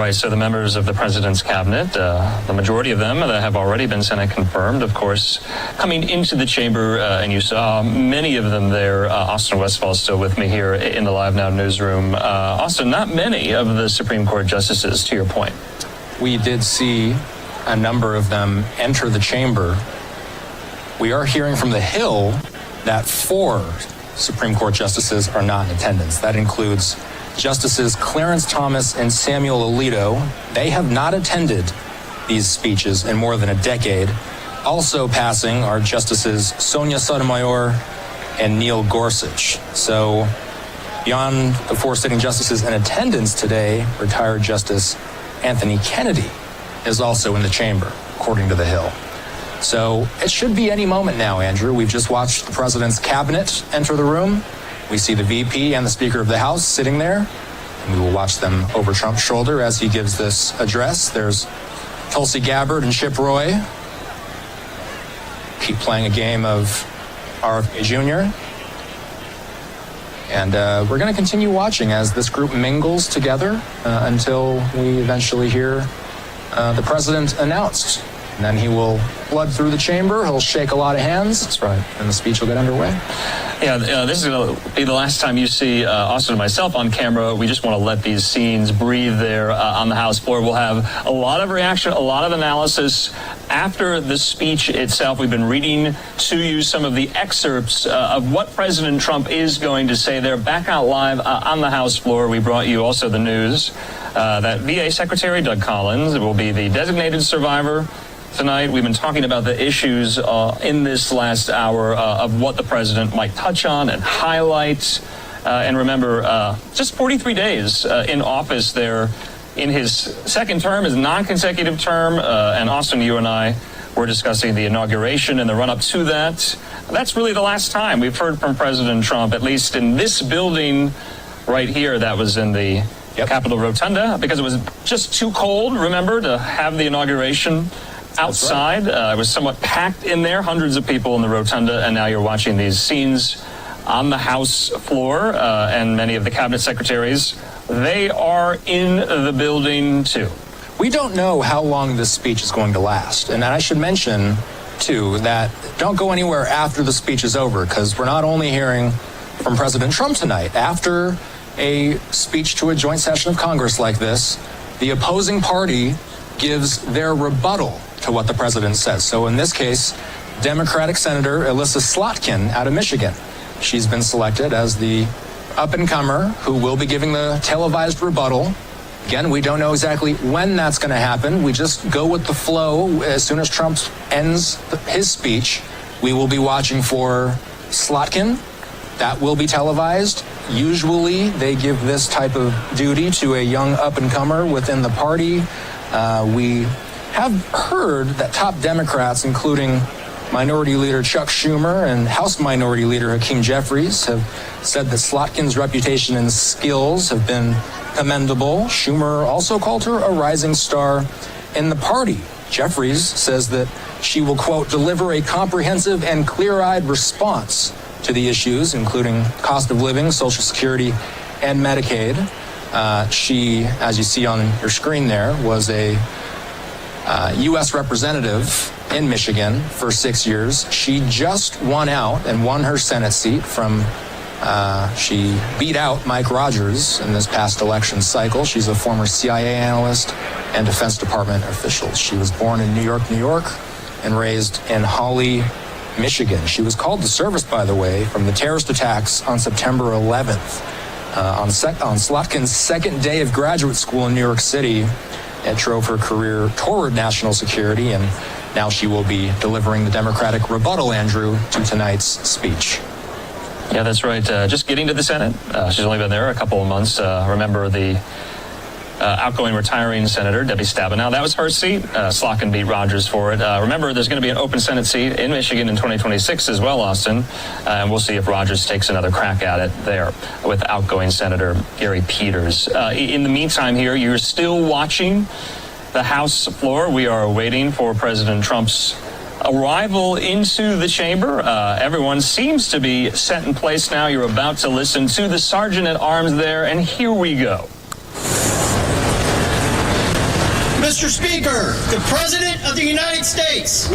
right, so the members of the president's cabinet, the majority of them that have already been Senate confirmed, of course, coming into the chamber, and you saw many of them there. Austin Westfall is still with me here in the Live Now newsroom. Austin, not many of the Supreme Court justices, to your point. We did see a number of them enter the chamber. We are hearing from the Hill that 4 Supreme Court justices are not in attendance. That includes Justices Clarence Thomas and Samuel Alito. They have not attended these speeches in more than a decade. Also passing are Justices Sonia Sotomayor and Neil Gorsuch. So beyond the 4 sitting justices in attendance today, retired Justice Anthony Kennedy is also in the chamber, according to the Hill. So it should be any moment now, Andrew. We've just watched the president's cabinet enter the room. We see the VP and the Speaker of the House sitting there, and we will watch them over Trump's shoulder as he gives this address. There's Tulsi Gabbard and Chip Roy. Keep playing a game of RFK Jr. And we're going to continue watching as this group mingles together until we eventually hear the president announced. And then he will flood through the chamber. He'll shake a lot of hands. That's right. And the speech will get underway. Yeah, this is going to be the last time you see Austin and myself on camera. We just want to let these scenes breathe there on the House floor. We'll have a lot of reaction, a lot of analysis after the speech itself. We've been reading to you some of the excerpts of what President Trump is going to say there. Back out live on the House floor, we brought you also the news that VA Secretary Doug Collins will be the designated survivor. Tonight, we've been talking about the issues in this last hour of what the president might touch on and highlight. And remember, just 43 days in office there in his second term, his non-consecutive term. And Austin, you and I were discussing the inauguration and the run-up to that. That's really the last time we've heard from President Trump, at least in this building right here that was in the Capitol Rotunda, because it was just too cold, remember, to have the inauguration outside. Right. It was somewhat packed in there, hundreds of people in the rotunda, and now you're watching these scenes on the House floor, and many of the cabinet secretaries, they are in the building too. We don't know how long this speech is going to last, and I should mention too that don't go anywhere after the speech is over, because we're not only hearing from President Trump tonight. After a speech to a joint session of Congress like this, the opposing party gives their rebuttal to what the president says. So in this case, Democratic Senator Elissa Slotkin out of Michigan. She's been selected as the up-and-comer who will be giving the televised rebuttal. Again, we don't know exactly when that's going to happen. We just go with the flow. As soon as Trump ends his speech, we will be watching for Slotkin. That will be televised. Usually, they give this type of duty to a young up-and-comer within the party. We have heard that top Democrats, including Minority Leader Chuck Schumer and House Minority Leader Hakeem Jeffries, have said that Slotkin's reputation and skills have been commendable. Schumer also called her a rising star in the party. Jeffries says that she will, quote, deliver a comprehensive and clear-eyed response to the issues, including cost of living, Social Security, and Medicaid. She, as you see on your screen there, was a U.S. representative in Michigan for 6 years. She just won out and won her Senate seat from, she beat out Mike Rogers in this past election cycle. She's a former CIA analyst and Defense Department official. She was born in New York, New York, and raised in Holly, Michigan. She was called to service, by the way, from the terrorist attacks on September 11th. On Slotkin's second day of graduate school in New York City, it drove her career toward national security, and now she will be delivering the Democratic rebuttal, Andrew, to tonight's speech. Yeah, that's right. Just getting to the Senate. She's only been there a couple of months. Remember the outgoing retiring Senator Debbie Stabenow. That was her seat. Slotkin beat Rogers for it. Remember, there's going to be an open Senate seat in Michigan in 2026 as well, Austin. And we'll see if Rogers takes another crack at it there with outgoing Senator Gary Peters. In the meantime here, you're still watching the House floor. We are waiting for President Trump's arrival into the chamber. Everyone seems to be set in place now. You're about to listen to the Sergeant at Arms there, and here we go. Mr. Speaker, the President of the United States.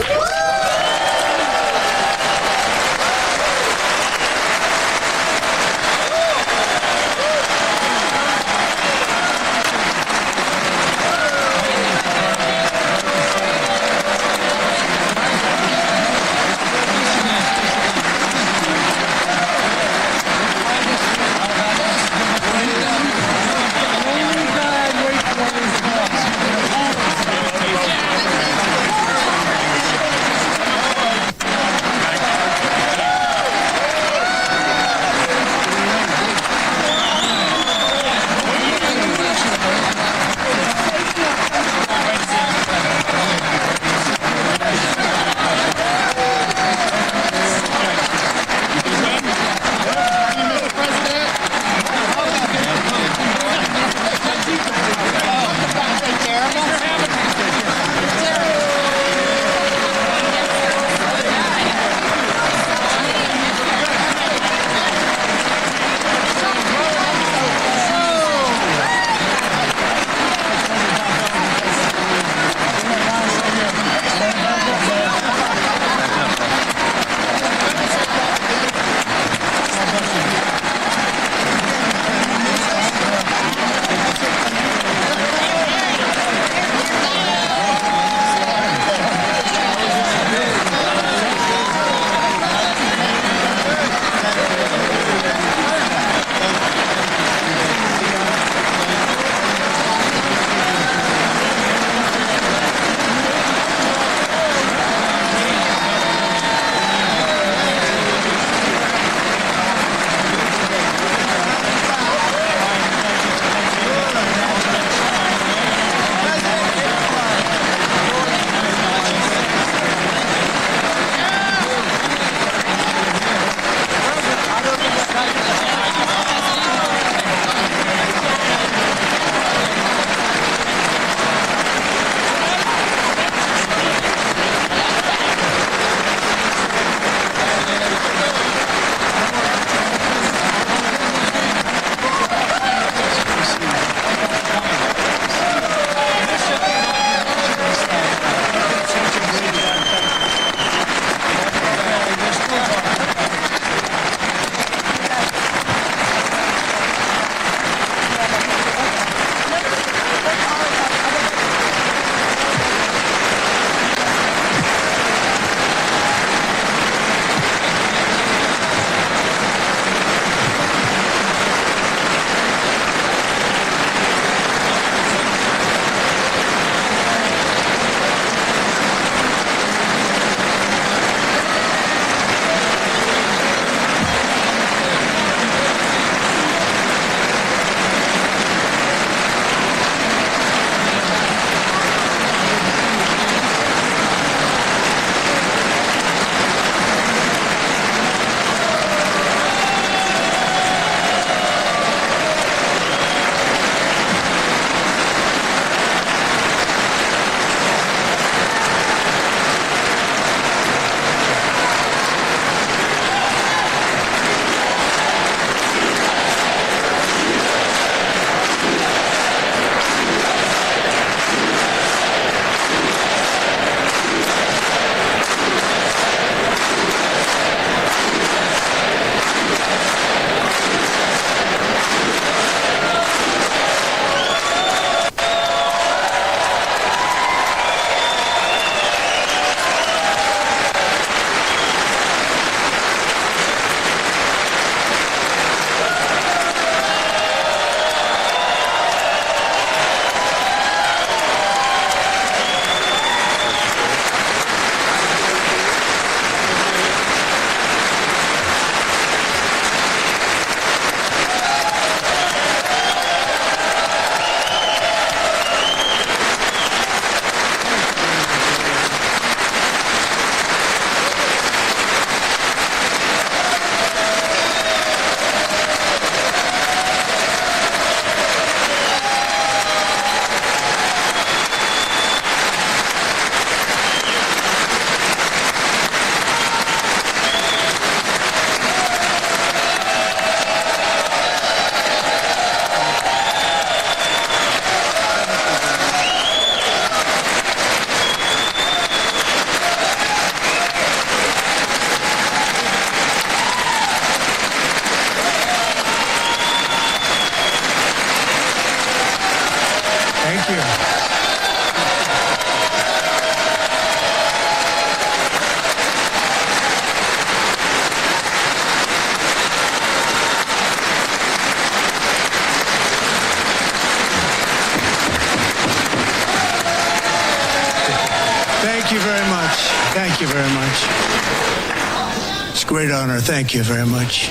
It's a great honor. Thank you very much.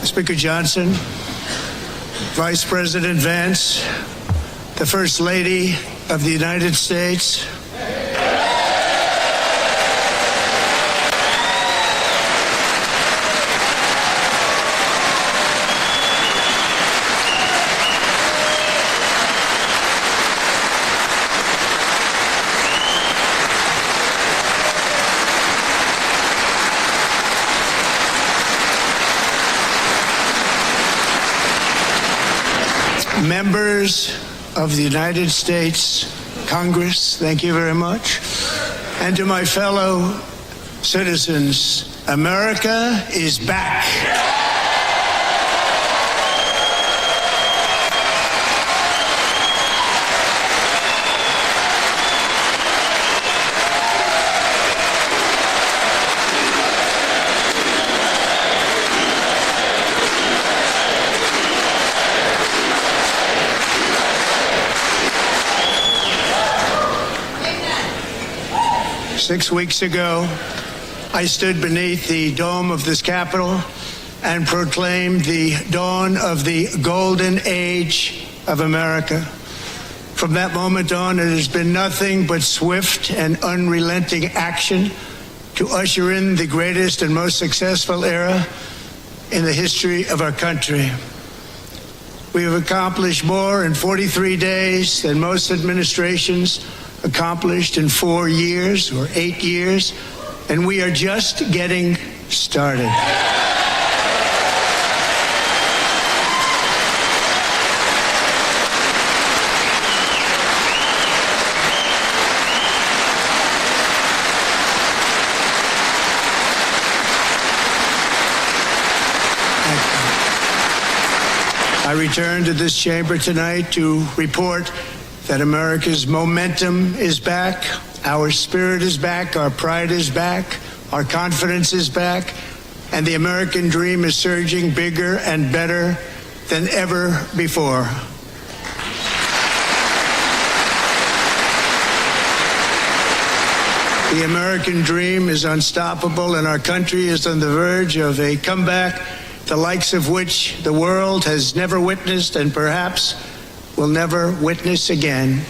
Speaker Johnson, Vice President Vance, the First Lady of the United States, members of the United States Congress, thank you very much. And to my fellow citizens, America is back. 6 weeks ago, I stood beneath the dome of this Capitol and proclaimed the dawn of the golden age of America. From that moment on, it has been nothing but swift and unrelenting action to usher in the greatest and most successful era in the history of our country. We have accomplished more in 43 days than most administrations accomplished in 4 years or 8 years, and we are just getting started. I return to this chamber tonight to report that America's momentum is back, our spirit is back, our pride is back, our confidence is back, and the American dream is surging bigger and better than ever before. The American dream is unstoppable, and our country is on the verge of a comeback, the likes of which the world has never witnessed and perhaps will never witness again.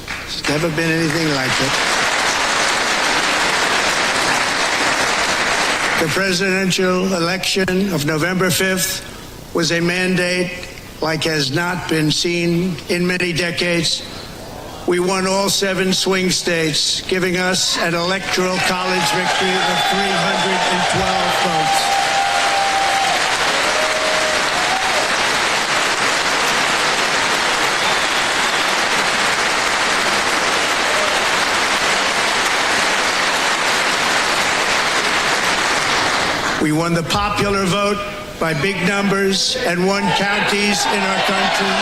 There's never been anything like it. The presidential election of November 5th was a mandate like has not been seen in many decades. We won all 7 swing states, giving us an electoral college victory of 312 votes. We won the popular vote by big numbers and won counties in our country.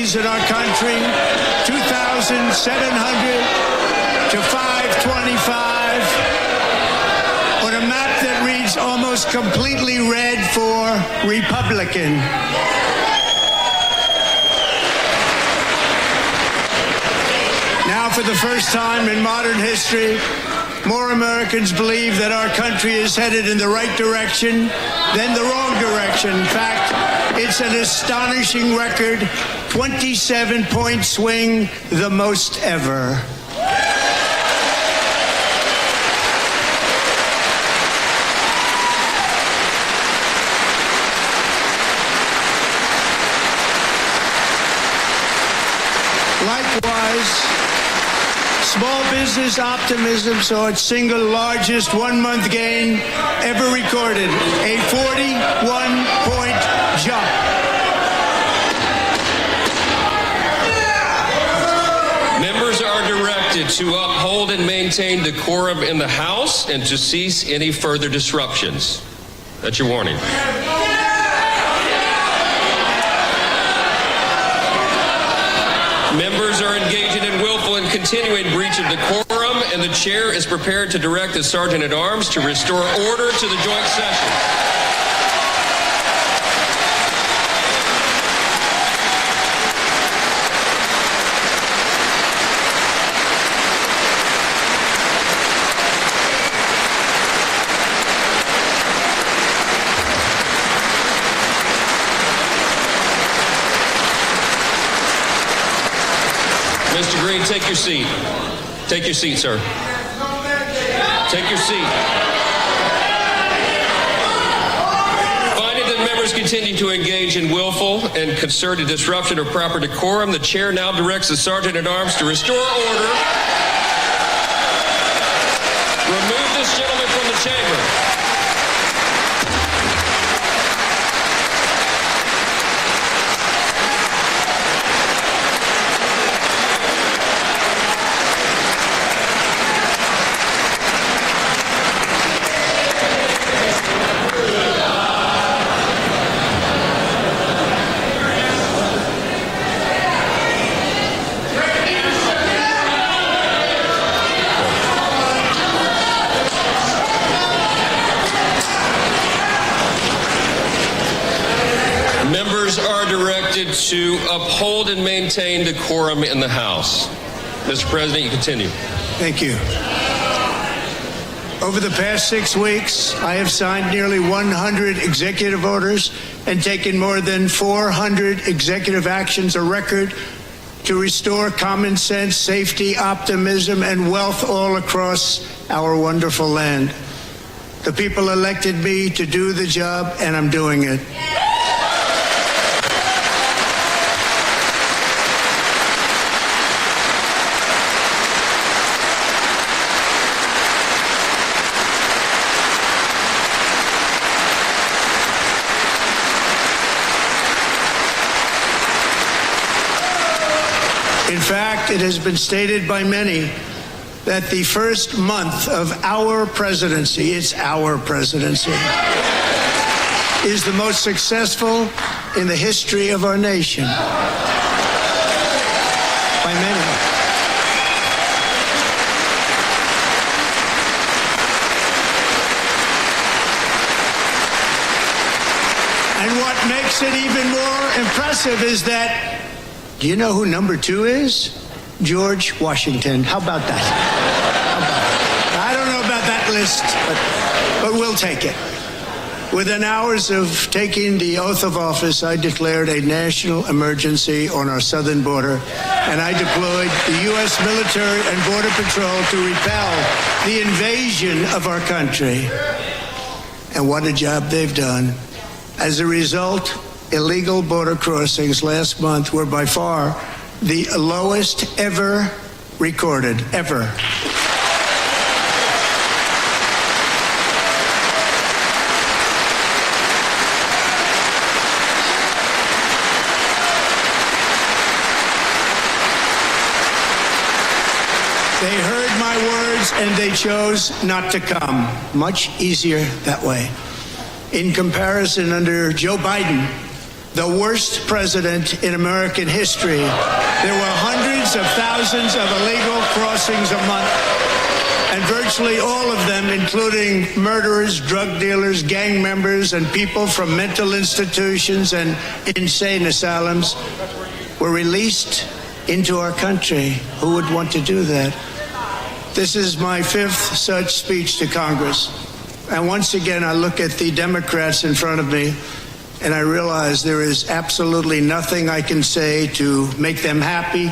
In our country, 2,700 to 525, on a map that reads almost completely red for Republican. Now, for the first time in modern history, more Americans believe that our country is headed in the right direction than the wrong direction. In fact, it's an astonishing record, 27-point swing, the most ever. Likewise, small business optimism saw its single largest one-month gain ever recorded, a 41-point jump. Members are directed to uphold and maintain decorum in the House and to cease any further disruptions. That's your warning. continue in breach of decorum, and the chair is prepared to direct the Sergeant at Arms to restore order to the joint session. Mr. Green, take your seat. Take your seat, sir. Take your seat. Finding that members continue to engage in willful and concerted disruption of proper decorum, the chair now directs the Sergeant at Arms to restore order. Remove this gentleman from the chamber. To uphold and maintain decorum in the House. Mr. President, you continue. Thank you. Over the past 6 weeks, I have signed nearly 100 executive orders and taken more than 400 executive actions, a record to restore common sense, safety, optimism, and wealth all across our wonderful land. The people elected me to do the job, and I'm doing it. In fact, it has been stated by many that the first month of our presidency, it's our presidency, is the most successful in the history of our nation. By many. And what makes it even more impressive is that, do you know who number 2 is? George Washington. How about that? I don't know about that list, but we'll take it. Within hours of taking the oath of office, I declared a national emergency on our southern border, and I deployed the U.S. military and Border Patrol to repel the invasion of our country. And what a job they've done. As a result, illegal border crossings last month were by far the lowest ever recorded, ever. They heard my words and they chose not to come. Much easier that way. In comparison, under Joe Biden, the worst president in American history, there were hundreds of thousands of illegal crossings a month, and virtually all of them, including murderers, drug dealers, gang members, and people from mental institutions and insane asylums, were released into our country. Who would want to do that? This is my 5th such speech to Congress. And once again, I look at the Democrats in front of me, and I realize there is absolutely nothing I can say to make them happy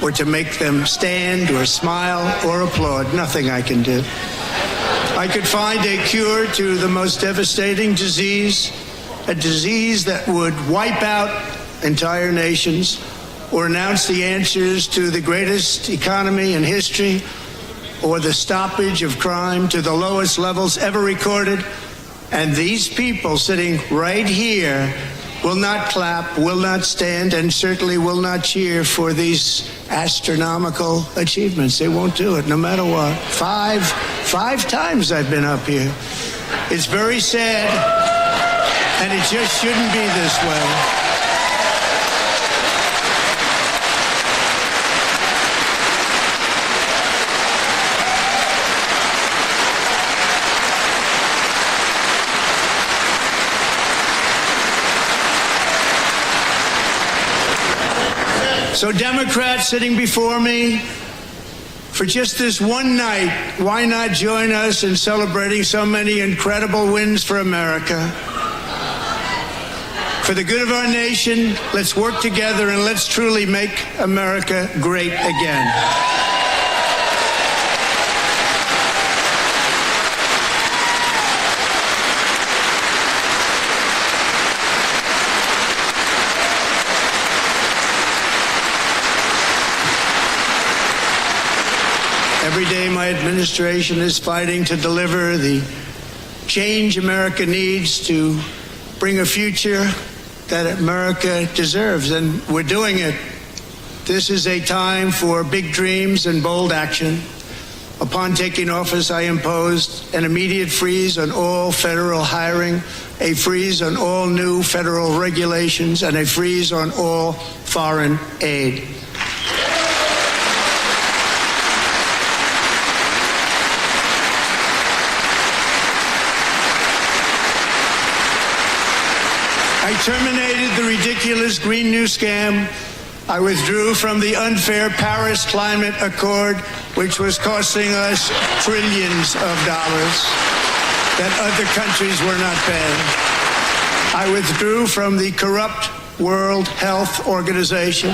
or to make them stand or smile or applaud. Nothing I can do. I could find a cure to the most devastating disease, a disease that would wipe out entire nations, or announce the answers to the greatest economy in history, or the stoppage of crime to the lowest levels ever recorded. And these people sitting right here will not clap, will not stand, and certainly will not cheer for these astronomical achievements. They won't do it, no matter what. Five times I've been up here. It's very sad, and it just shouldn't be this way. So Democrats sitting before me, for just this one night, why not join us in celebrating so many incredible wins for America? For the good of our nation, let's work together and let's truly make America great again. Every day my administration is fighting to deliver the change America needs to bring a future that America deserves, and we're doing it. This is a time for big dreams and bold action. Upon taking office, I imposed an immediate freeze on all federal hiring, a freeze on all new federal regulations, and a freeze on all foreign aid. I terminated the ridiculous Green New Scam. I withdrew from the unfair Paris Climate Accord, which was costing us trillions of dollars that other countries were not paying. I withdrew from the corrupt World Health Organization.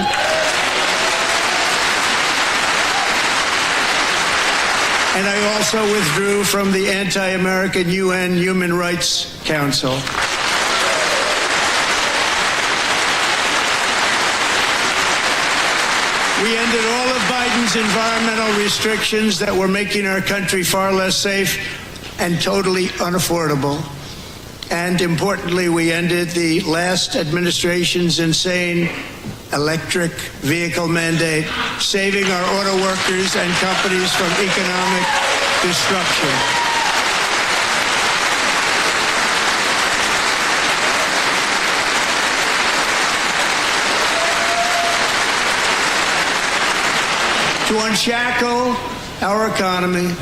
And I also withdrew from the anti-American UN Human Rights Council. We ended all of Biden's environmental restrictions that were making our country far less safe and totally unaffordable. And importantly, we ended the last administration's insane electric vehicle mandate, saving our auto workers and companies from economic destruction. To unshackle our economy,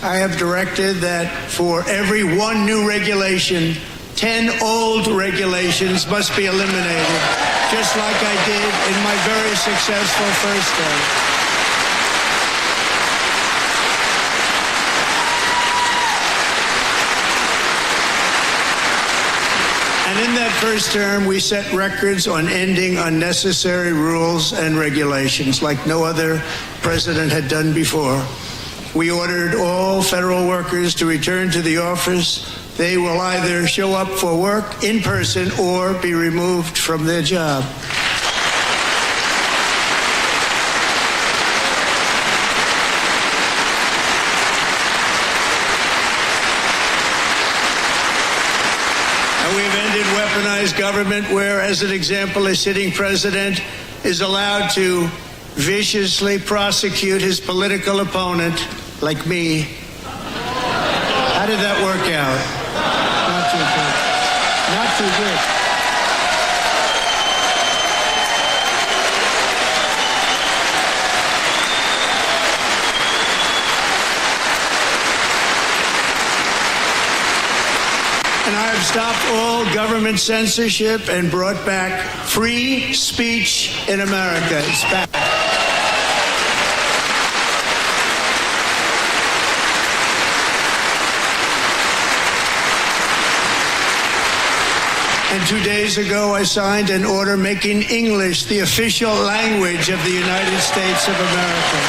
I have directed that for every one new regulation, 10 old regulations must be eliminated, just like I did in my very successful first term. And in that first term, we set records on ending unnecessary rules and regulations like no other president had done before. We ordered all federal workers to return to the office. They will either show up for work in person or be removed from their job. We've ended weaponized government where, as an example, a sitting president is allowed to viciously prosecute his political opponent, like me. How did that work out? Not too good. Not too good. And I have stopped all government censorship and brought back free speech in America. It's back. And 2 days ago, I signed an order making English the official language of the United States of America.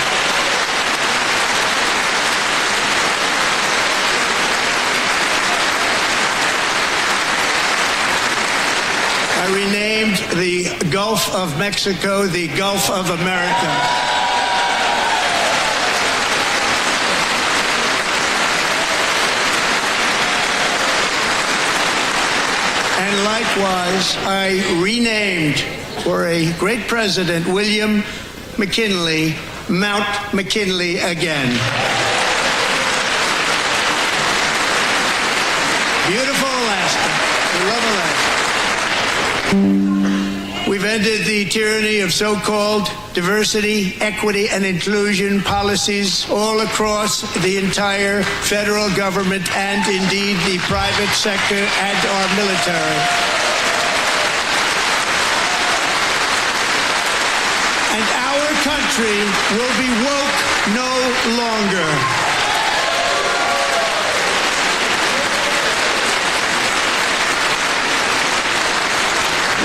I renamed the Gulf of Mexico the Gulf of America. And likewise, I renamed, for a great president, William McKinley, Mount McKinley again. Beautiful Alaska. We love Alaska. We've ended the tyranny of so-called diversity, equity, and inclusion policies all across the entire federal government and indeed the private sector and our military. country will be woke no longer.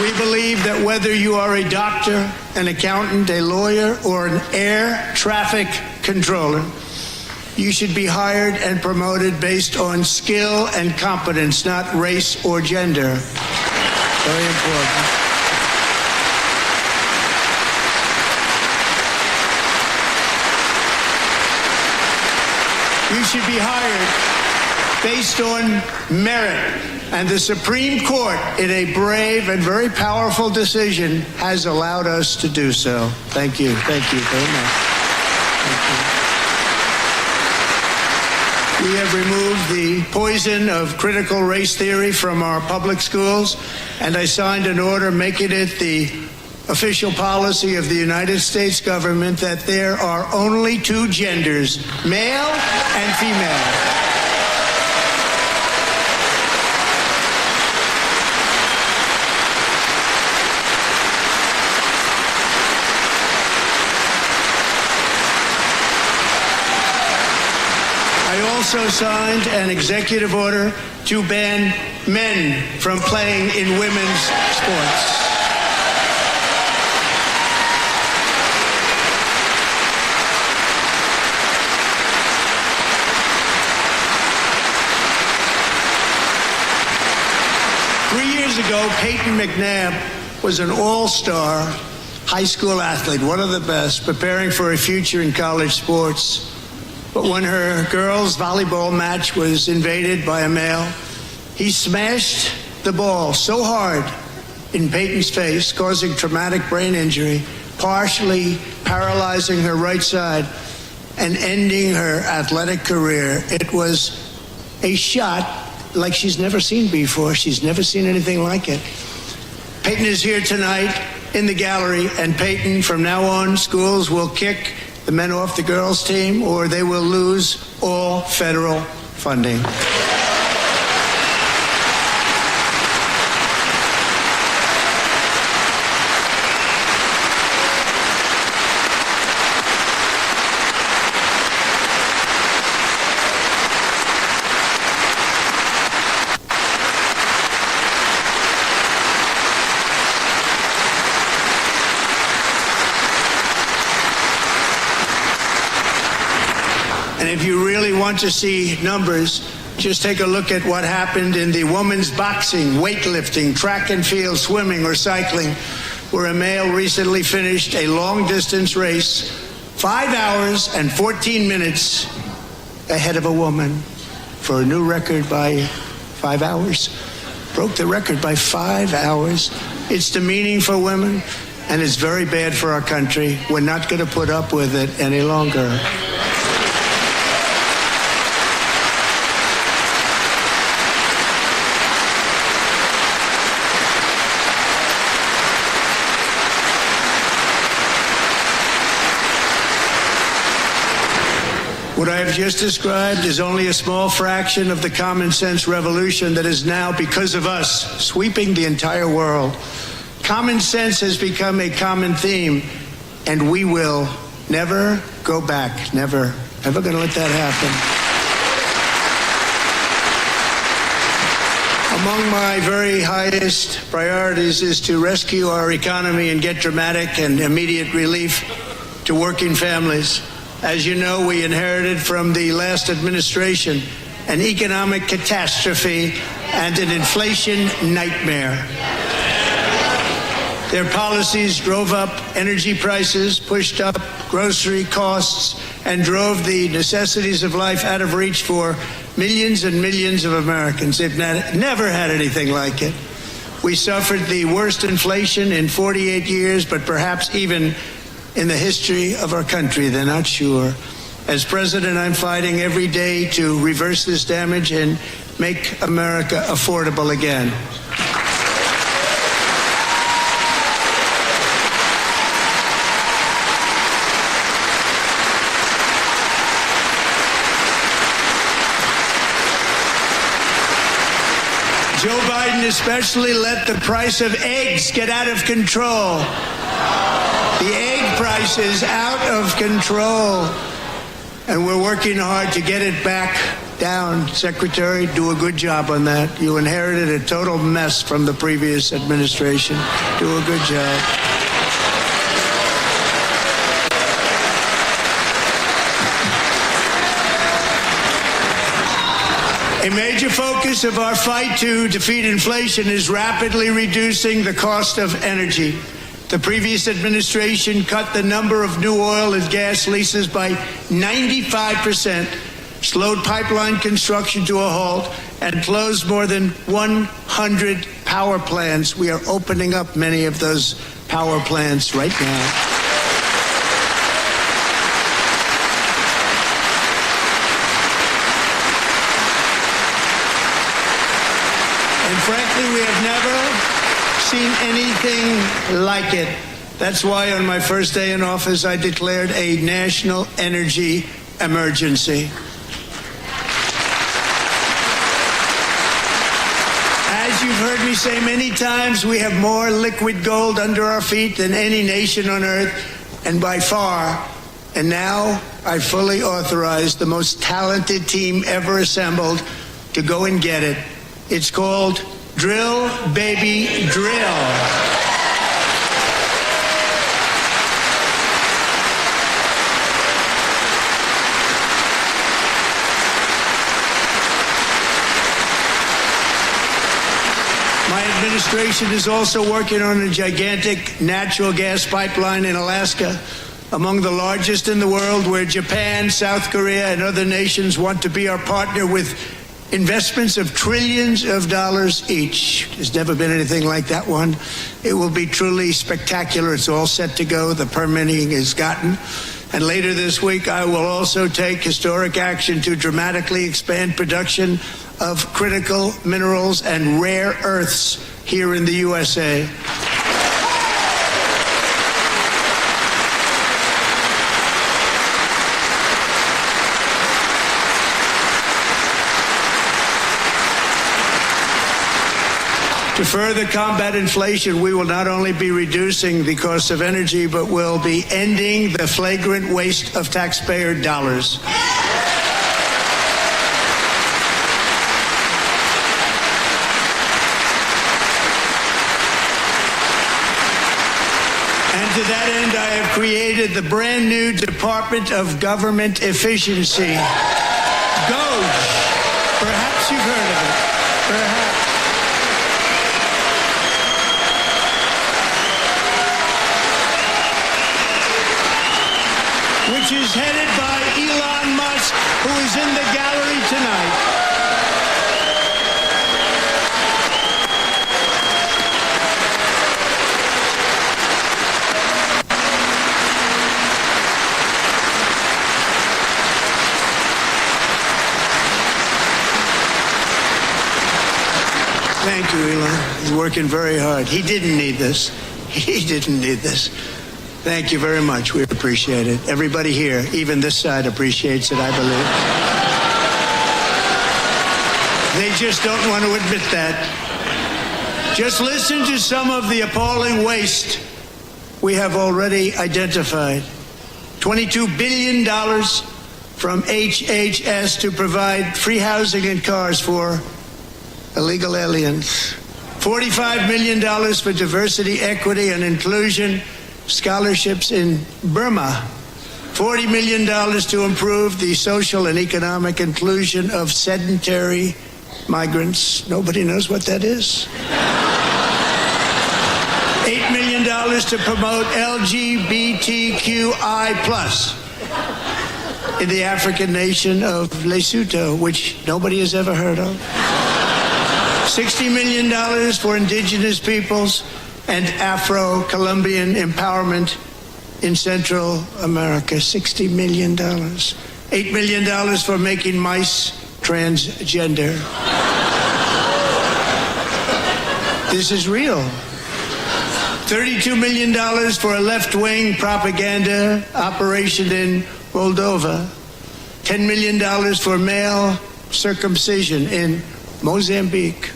We believe that whether you are a doctor, an accountant, a lawyer, or an air traffic controller, you should be hired and promoted based on skill and competence, not race or gender. Very important. You should be hired based on merit. And the Supreme Court, in a brave and very powerful decision, has allowed us to do so. Thank you. Thank you very much. Thank you. We have removed the poison of critical race theory from our public schools, and I signed an order making it the official policy of the United States government that there are only two genders, male and female. I also signed an executive order to ban men from playing in women's sports. Years ago, Peyton McNabb was an all-star high school athlete, one of the best, preparing for a future in college sports. But when her girls' volleyball match was invaded by a male, he smashed the ball so hard in Peyton's face, causing traumatic brain injury, partially paralyzing her right side and ending her athletic career. It was a shot like she's never seen before. She's never seen anything like it. Peyton is here tonight in the gallery, and Peyton, from now on, schools will kick the men off the girls' team, or they will lose all federal funding. And if you really want to see numbers, just take a look at what happened in the women's boxing, weightlifting, track and field, swimming, or cycling, where a male recently finished a long-distance race 5 hours and 14 minutes ahead of a woman for a new record by 5 hours. Broke the record by 5 hours. It's demeaning for women, and it's very bad for our country. We're not going to put up with it any longer. What I have just described is only a small fraction of the common sense revolution that is now, because of us, sweeping the entire world. Common sense has become a common theme, and we will never go back. Never. Never going to let that happen. Among my very highest priorities is to rescue our economy and get dramatic and immediate relief to working families. As you know, we inherited from the last administration an economic catastrophe and an inflation nightmare. Their policies drove up energy prices, pushed up grocery costs, and drove the necessities of life out of reach for millions and millions of Americans. They've never had anything like it. We suffered the worst inflation in 48 years, but perhaps even in the history of our country. They're not sure. As president, I'm fighting every day to reverse this damage and make America affordable again. Joe Biden especially let the price of eggs get out of control. The egg price is out of control, and we're working hard to get it back down. Secretary, do a good job on that. You inherited a total mess from the previous administration. Do a good job. A major focus of our fight to defeat inflation is rapidly reducing the cost of energy. The previous administration cut the number of new oil and gas leases by 95%, slowed pipeline construction to a halt, and closed more than 100 power plants. We are opening up many of those power plants right now. And frankly, we have never seen anything like it. That's why on my first day in office, I declared a national energy emergency. As you've heard me say many times, we have more liquid gold under our feet than any nation on earth, and by far. And now I fully authorize the most talented team ever assembled to go and get it. It's called Drill, Baby, Drill. My administration is also working on a gigantic natural gas pipeline in Alaska, among the largest in the world, where Japan, South Korea, and other nations want to be our partner with investments of trillions of dollars each. There's never been anything like that one. It will be truly spectacular. It's all set to go. The permitting is gotten. And later this week, I will also take historic action to dramatically expand production of critical minerals and rare earths here in the USA. To further combat inflation, we will not only be reducing the cost of energy, but will be ending the flagrant waste of taxpayer dollars. And to that end, I have created the brand new Department of Government Efficiency. DOGE. Perhaps you've heard of it. Perhaps. Which is headed by Elon Musk, who is in the gallery tonight. Thank you, Elon. He's working very hard. He didn't need this. He didn't need this. Thank you very much. We appreciate it. Everybody here, even this side, appreciates it, I believe. They just don't want to admit that. Just listen to some of the appalling waste we have already identified. $22 billion from HHS to provide free housing and cars for illegal aliens. $45 million for diversity, equity, and inclusion scholarships in Burma. $40 million to improve the social and economic inclusion of sedentary migrants. Nobody knows what that is. $8 million to promote LGBTQI+ in the African nation of Lesotho, which nobody has ever heard of. $60 million for indigenous peoples and Afro-Colombian empowerment in Central America. $60 million. $8 million for making mice transgender. This is real. $32 million for a left-wing propaganda operation in Moldova. $10 million for male circumcision in Mozambique.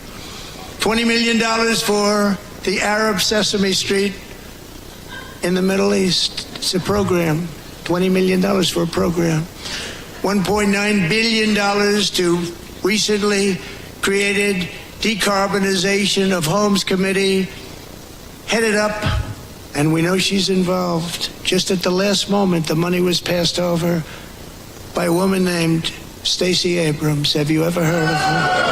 $20 million for the Arab Sesame Street in the Middle East. It's a program, $20 million for a program. $1.9 billion to recently created Decarbonization of Homes Committee, headed up, and we know she's involved. Just at the last moment, the money was passed over by a woman named Stacey Abrams. Have you ever heard of her?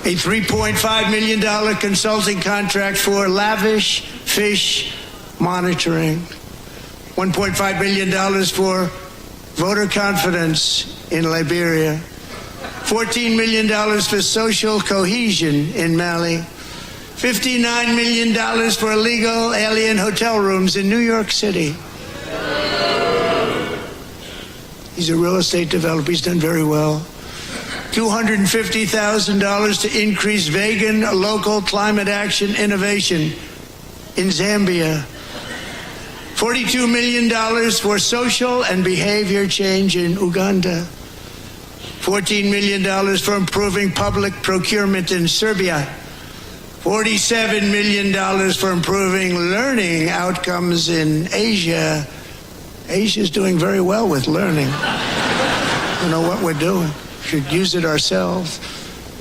A $3.5 million consulting contract for lavish fish monitoring. $1.5 billion for voter confidence in Liberia. $14 million for social cohesion in Mali. $59 million for illegal alien hotel rooms in New York City. He's a real estate developer. He's done very well. $250,000 to increase vegan local climate action innovation in Zambia. $42 million for social and behavior change in Uganda. $14 million for improving public procurement in Serbia. $47 million for improving learning outcomes in Asia. Asia's doing very well with learning. I don't know what we're doing. Should use it ourselves.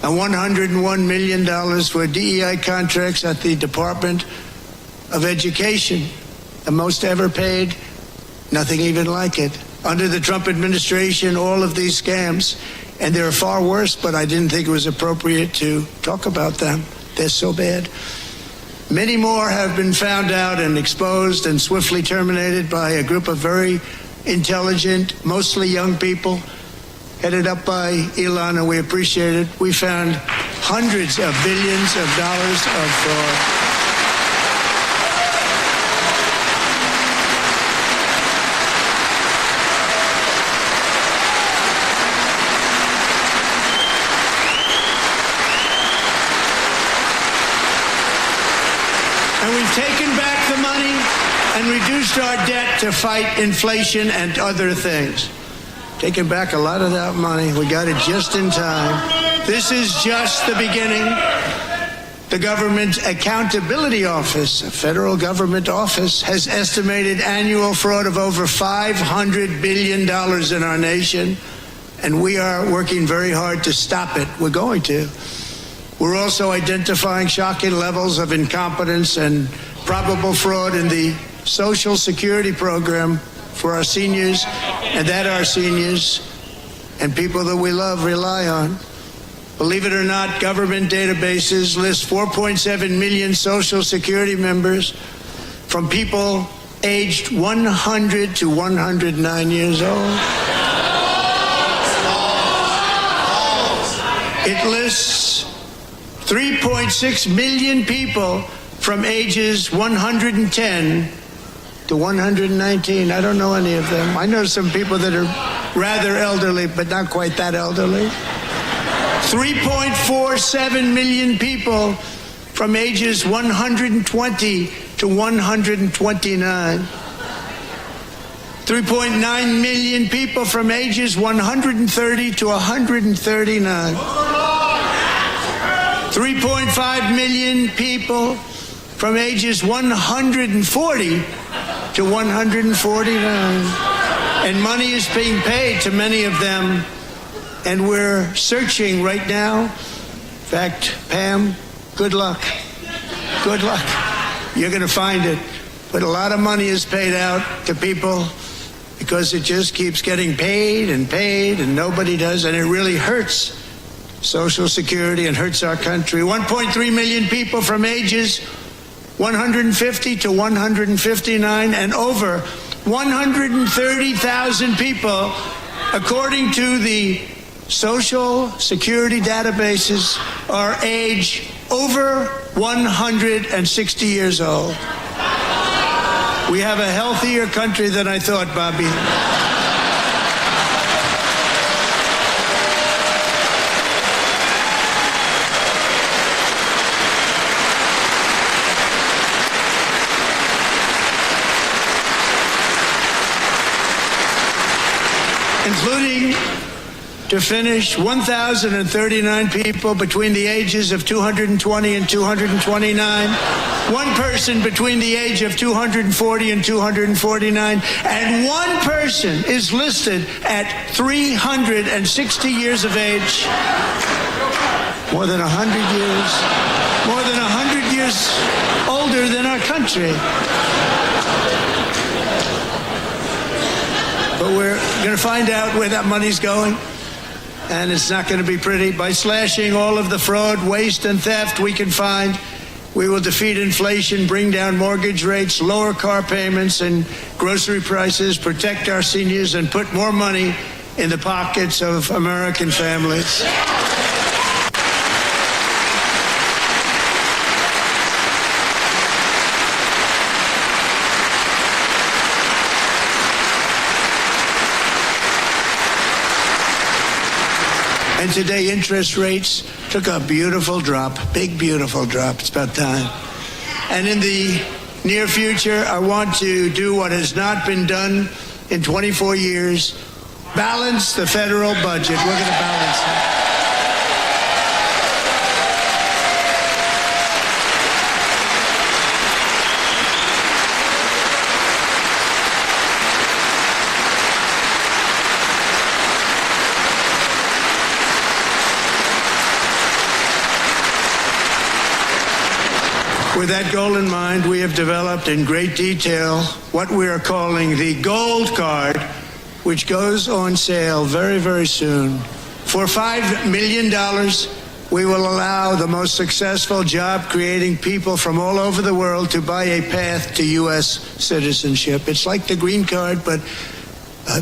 And $101 million for DEI contracts at the Department of Education. The most ever paid, nothing even like it. Under the Trump administration, all of these scams, and they're far worse, but I didn't think it was appropriate to talk about them. They're so bad. Many more have been found out and exposed and swiftly terminated by a group of very intelligent, mostly young people, headed up by Elon, and we appreciate it. We found hundreds of billions of dollars of fraud. And we've taken back the money and reduced our debt to fight inflation and other things. Taken back a lot of that money. We got it just in time. This is just the beginning. The Government Accountability Office, a federal government office, has estimated annual fraud of over $500 billion in our nation, and we are working very hard to stop it. We're going to. We're also identifying shocking levels of incompetence and probable fraud in the Social Security program for our seniors, and that our seniors and people that we love rely on. Believe it or not, government databases list 4.7 million Social Security members from people aged 100 to 109 years old. It lists 3.6 million people from ages 110 to 119. I don't know any of them. I know some people that are rather elderly, but not quite that elderly. 3.47 million people from ages 120 to 129. 3.9 million people from ages 130 to 139. 3.5 million people from ages 140 to 149. And money is being paid to many of them, and we're searching right now. In fact, Pam, good luck. Good luck. You're going to find it. But a lot of money is paid out to people because it just keeps getting paid, and nobody does, and it really hurts Social Security and hurts our country. 1.3 million people from ages 150 to 159, and over 130,000 people, according to the Social Security databases, are age over 160 years old. We have a healthier country than I thought, Bobby. Including, to finish, 1,039 people between the ages of 220 and 229 One person between the age of 240 and 249, and one person is listed at 360 years of age. More than 100 years. More than 100 years older than our country. But we're going to find out where that money's going. And it's not going to be pretty. By slashing all of the fraud, waste, and theft we can find, we will defeat inflation, bring down mortgage rates, lower car payments and grocery prices, protect our seniors, and put more money in the pockets of American families. And today, interest rates took a beautiful drop, big, beautiful drop. It's about time. And in the near future, I want to do what has not been done in 24 years, balance the federal budget. We're going to balance it. With that goal in mind, we have developed in great detail what we are calling the Gold Card, which goes on sale very, very soon. For $5 million, we will allow the most successful job-creating people from all over the world to buy a path to U.S. citizenship. It's like the green card, but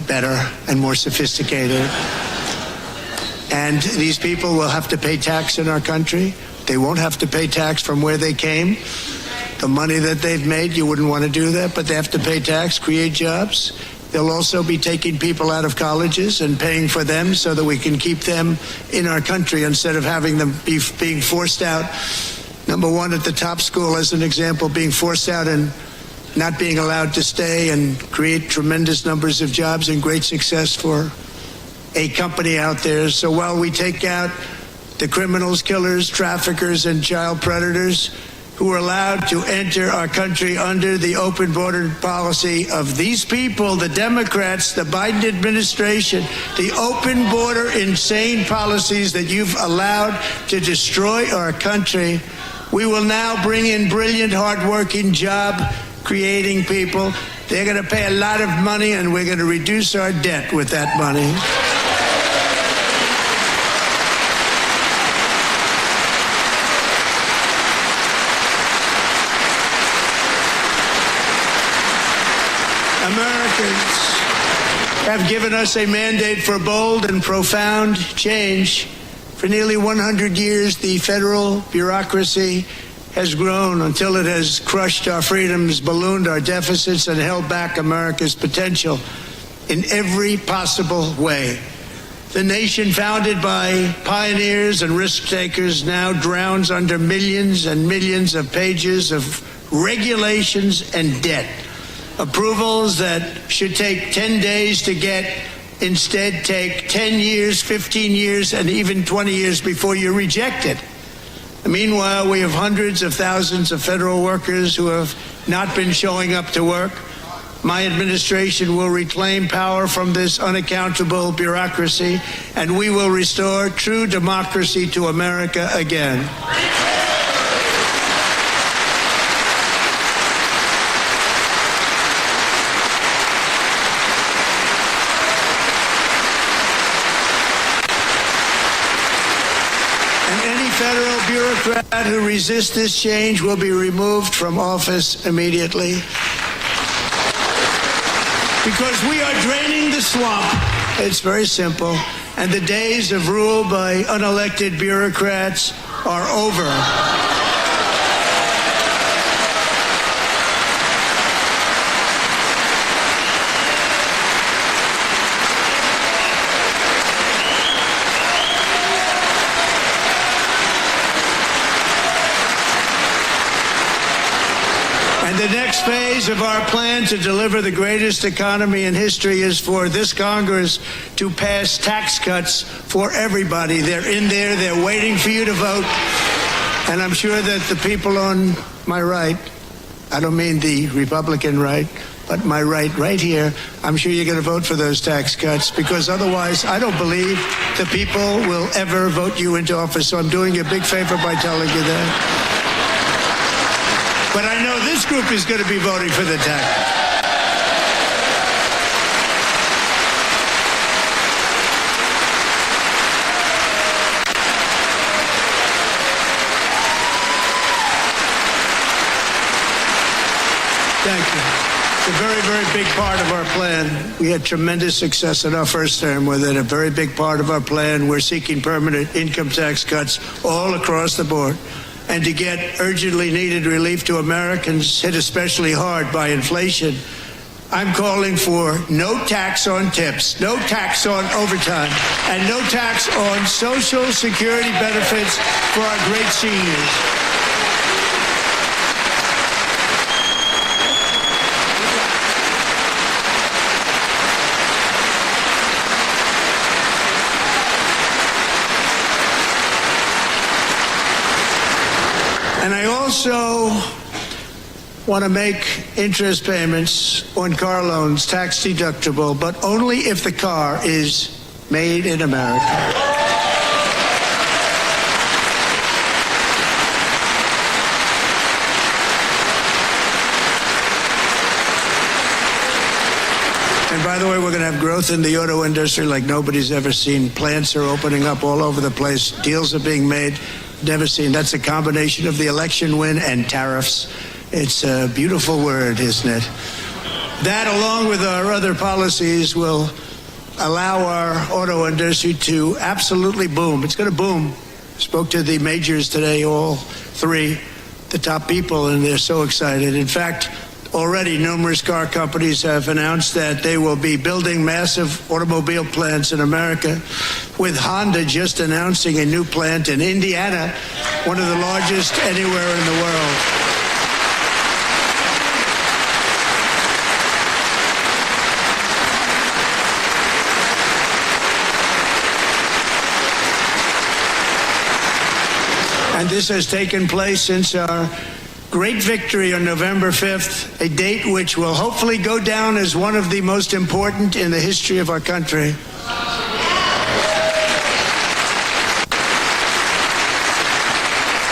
better and more sophisticated. And these people will have to pay tax in our country. They won't have to pay tax from where they came. The money that they've made, you wouldn't want to do that, but they have to pay tax, create jobs. They'll also be taking people out of colleges and paying for them so that we can keep them in our country instead of having them being forced out. Number one, at the top school, as an example, being forced out and not being allowed to stay and create tremendous numbers of jobs and great success for a company out there. So while we take out the criminals, killers, traffickers, and child predators who are allowed to enter our country under the open border policy of these people, the Democrats, the Biden administration, the open border insane policies that you've allowed to destroy our country. We will now bring in brilliant, hardworking, job-creating people. They're going to pay a lot of money, and we're going to reduce our debt with that money. Americans have given us a mandate for bold and profound change. For nearly 100 years, the federal bureaucracy has grown until it has crushed our freedoms, ballooned our deficits, and held back America's potential in every possible way. The nation founded by pioneers and risk takers now drowns under millions and millions of pages of regulations and debt. Approvals that should take 10 days to get instead take 10 years, 15 years, and even 20 years before you're rejected. Meanwhile, we have hundreds of thousands of federal workers who have not been showing up to work. My administration will reclaim power from this unaccountable bureaucracy, and we will restore true democracy to America again. Federal bureaucrat who resists this change will be removed from office immediately. Because we are draining the swamp. It's very simple. And the days of rule by unelected bureaucrats are over. The next phase of our plan to deliver the greatest economy in history is for this Congress to pass tax cuts for everybody. They're in there. They're waiting for you to vote. And I'm sure that the people on my right, I don't mean the Republican right, but my right here, I'm sure you're going to vote for those tax cuts, because otherwise I don't believe the people will ever vote you into office. So I'm doing you a big favor by telling you that. But I know this group is going to be voting for the tax. Thank you. It's a very, very big part of our plan. We had tremendous success in our first term with it. A very big part of our plan. We're seeking permanent income tax cuts all across the board. And to get urgently needed relief to Americans hit especially hard by inflation, I'm calling for no tax on tips, no tax on overtime, and no tax on Social Security benefits for our great seniors. And I also want to make interest payments on car loans tax deductible, but only if the car is made in America. And by the way, we're going to have growth in the auto industry like nobody's ever seen. Plants are opening up all over the place. Deals are being made. Never seen. That's a combination of the election win and tariffs. It's a beautiful word, isn't it? That, along with our other policies, will allow our auto industry to absolutely boom. It's going to boom. Spoke to the majors today, all three, the top people, and they're so excited. In fact, already numerous car companies have announced that they will be building massive automobile plants in America, with Honda just announcing a new plant in Indiana, one of the largest anywhere in the world. And this has taken place since our great victory on November 5th, a date which will hopefully go down as one of the most important in the history of our country.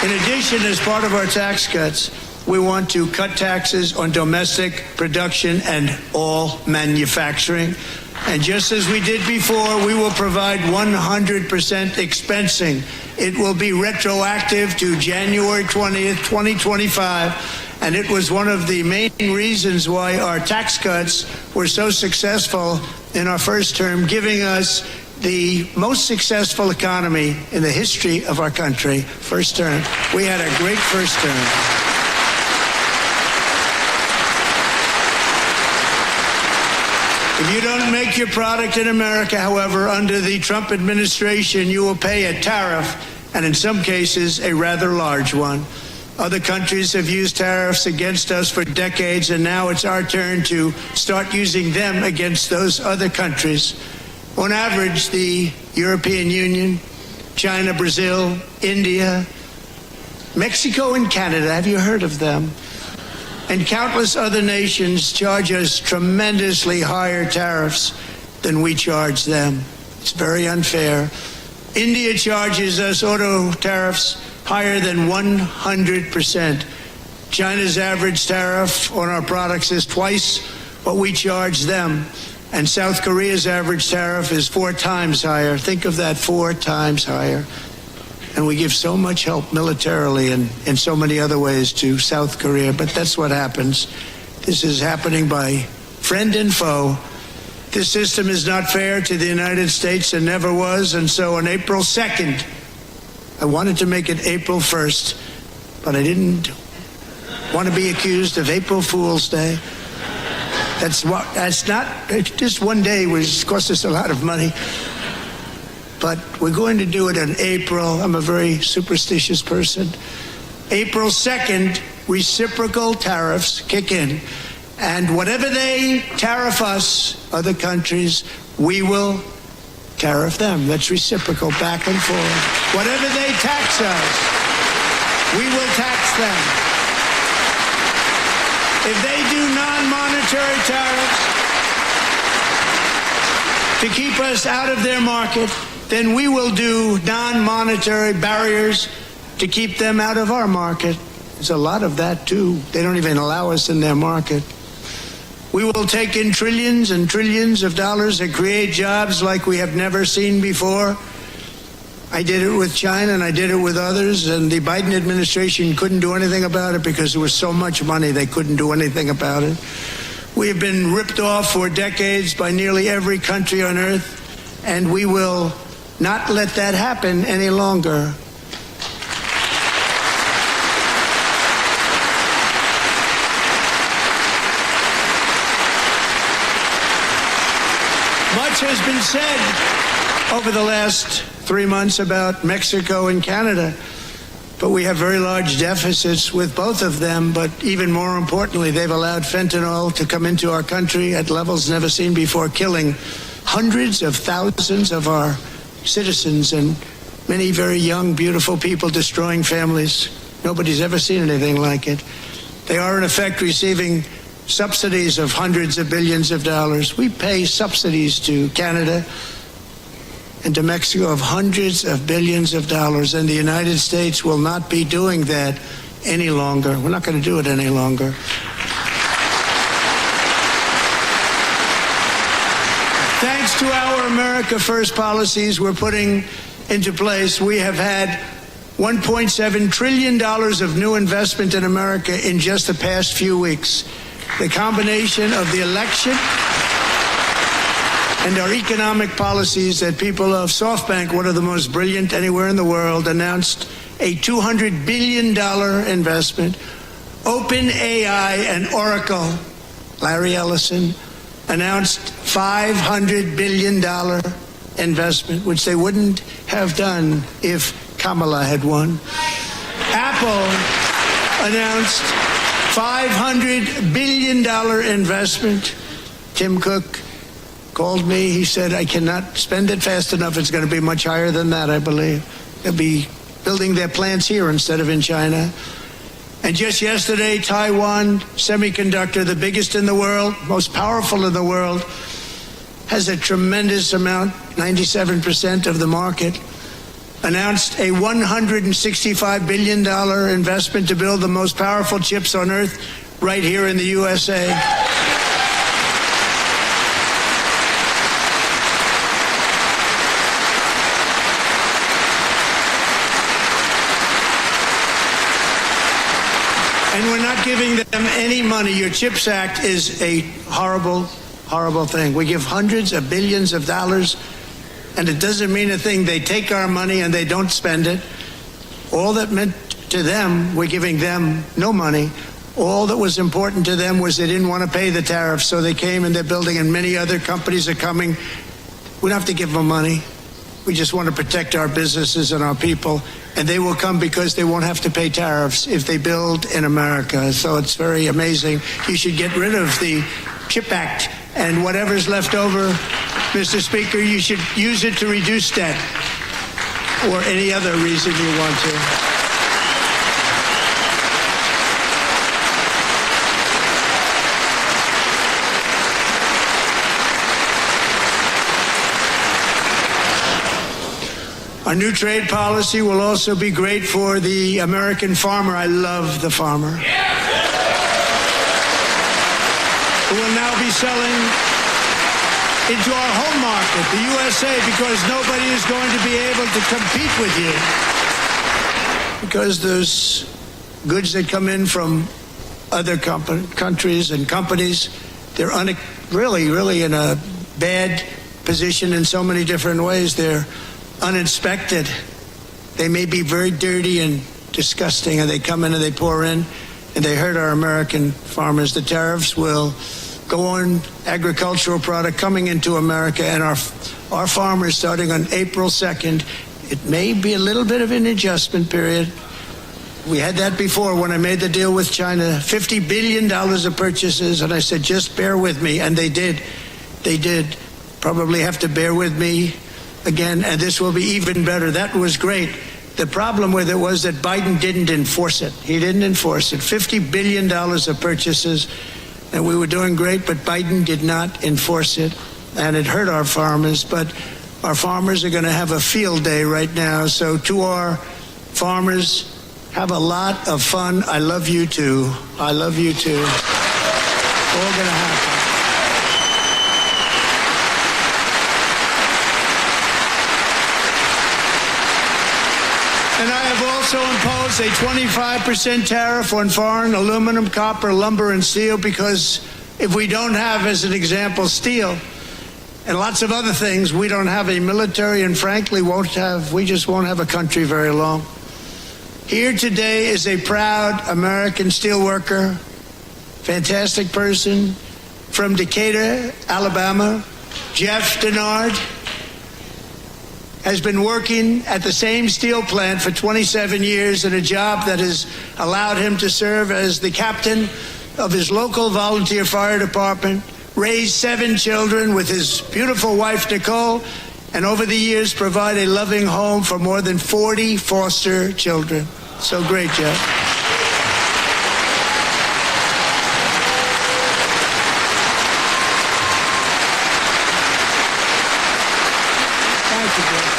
In addition, as part of our tax cuts, we want to cut taxes on domestic production and all manufacturing. And just as we did before, we will provide 100% expensing. It will be retroactive to January 20th, 2025. And it was one of the main reasons why our tax cuts were so successful in our first term, giving us the most successful economy in the history of our country. First term. We had a great first term. If you don't make your product in America, however, under the Trump administration, you will pay a tariff, and in some cases, a rather large one. Other countries have used tariffs against us for decades, and now it's our turn to start using them against those other countries. On average, the European Union, China, Brazil, India, Mexico, and Canada, have you heard of them? And countless other nations charge us tremendously higher tariffs than we charge them. It's very unfair. India charges us auto tariffs higher than 100%. China's average tariff on our products is twice what we charge them. And South Korea's average tariff is 4 times higher. Think of that, 4 times higher. And we give so much help militarily and in so many other ways to South Korea. But that's what happens. This is happening by friend and foe. This system is not fair to the United States and never was. And so on April 2nd, I wanted to make it April 1st, but I didn't want to be accused of April Fool's Day. That's not, just one day was cost us a lot of money. But we're going to do it in April. I'm a very superstitious person. April 2nd, reciprocal tariffs kick in. And whatever they tariff us, other countries, we will tariff them. That's reciprocal, back and forth. Whatever they tax us, We will tax them. If they do non-monetary tariffs to keep us out of their market, then we will do non-monetary barriers to keep them out of our market. There's a lot of that, too. They don't even allow us in their market. We will take in trillions and trillions of dollars and create jobs like we have never seen before. I did it with China and I did it with others, and the Biden administration couldn't do anything about it because there was so much money they couldn't do anything about it. We have been ripped off for decades by nearly every country on earth, and we will not let that happen any longer. Much has been said over the last 3 months about Mexico and Canada, but we have very large deficits with both of them. But even more importantly, they've allowed fentanyl to come into our country at levels never seen before, killing hundreds of thousands of our citizens and many very young, beautiful people, destroying families. Nobody's ever seen anything like it. They are, in effect, receiving subsidies of hundreds of billions of dollars. We pay subsidies to Canada and to Mexico of hundreds of billions of dollars, and the United States will not be doing that any longer. We're not going to do it any longer. Thanks to our America First policies we're putting into place, we have had $1.7 trillion of new investment in America in just the past few weeks. The combination of the election and our economic policies that people of SoftBank, one of the most brilliant anywhere in the world, announced a $200 billion investment. OpenAI and Oracle, Larry Ellison, announced $500 billion investment, which they wouldn't have done if Kamala had won. Apple announced $500 billion investment. Tim Cook called me. He said, I cannot spend it fast enough. It's going to be much higher than that, I believe. They'll be building their plants here instead of in China. And just yesterday, Taiwan Semiconductor, the biggest in the world, most powerful in the world, has a tremendous amount, 97% of the market, announced a $165 billion investment to build the most powerful chips on earth right here in the USA. And we're not giving them any money. Your CHIPS Act is a horrible, horrible thing. We give hundreds of billions of dollars, and it doesn't mean a thing. They take our money and they don't spend it. All that meant to them, we're giving them no money. All that was important to them was they didn't want to pay the tariffs, so they came and they're building, and many other companies are coming. We don't have to give them money. We just want to protect our businesses and our people, and they will come because they won't have to pay tariffs if they build in America. So it's very amazing. You should get rid of the CHIP Act, and whatever's left over, Mr. Speaker, you should use it to reduce debt or any other reason you want to. Our new trade policy will also be great for the American farmer. I love the farmer. Who will now be selling into our home market, the USA, because nobody is going to be able to compete with you. Because those goods that come in from other countries and companies, they're really in a bad position in so many different ways. They're uninspected. They may be very dirty and disgusting, and they come in and they pour in and they hurt our American farmers. The tariffs will go on agricultural product coming into America, and our farmers, starting on April 2nd, it may be a little bit of an adjustment period. We had that before when I made the deal with China, $50 billion of purchases, and I said, just bear with me, and they did. They did. Probably have to bear with me again, and this will be even better. That was great. The problem with it was that Biden didn't enforce it. He didn't enforce it. $50 billion of purchases, and we were doing great, but Biden did not enforce it, and it hurt our farmers. But our farmers are going to have a field day right now. So to our farmers, have a lot of fun. I love you too. I love you too. All going to happen. And I have also imposed a 25% tariff on foreign aluminum, copper, lumber, and steel, because if we don't have, as an example, steel and lots of other things, we don't have a military, and frankly we just won't have a country very long. Here today is a proud American steelworker, fantastic person from Decatur, Alabama, Jeff Denard. Has been working at the same steel plant for 27 years in a job that has allowed him to serve as the captain of his local volunteer fire department, raise 7 children with his beautiful wife, Nicole, and over the years provide a loving home for more than 40 foster children. So great, Jeff. Thank you, Jeff.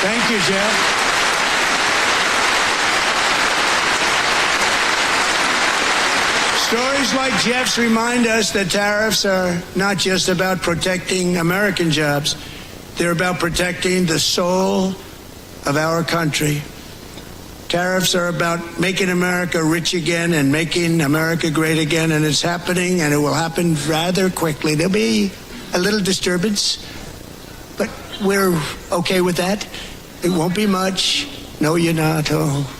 Thank you, Jeff. Stories like Jeff's remind us that tariffs are not just about protecting American jobs. They're about protecting the soul of our country. Tariffs are about making America rich again and making America great again, and it's happening, and it will happen rather quickly. There'll be a little disturbance, but we're okay with that. It won't be much. No, you're not. Oh.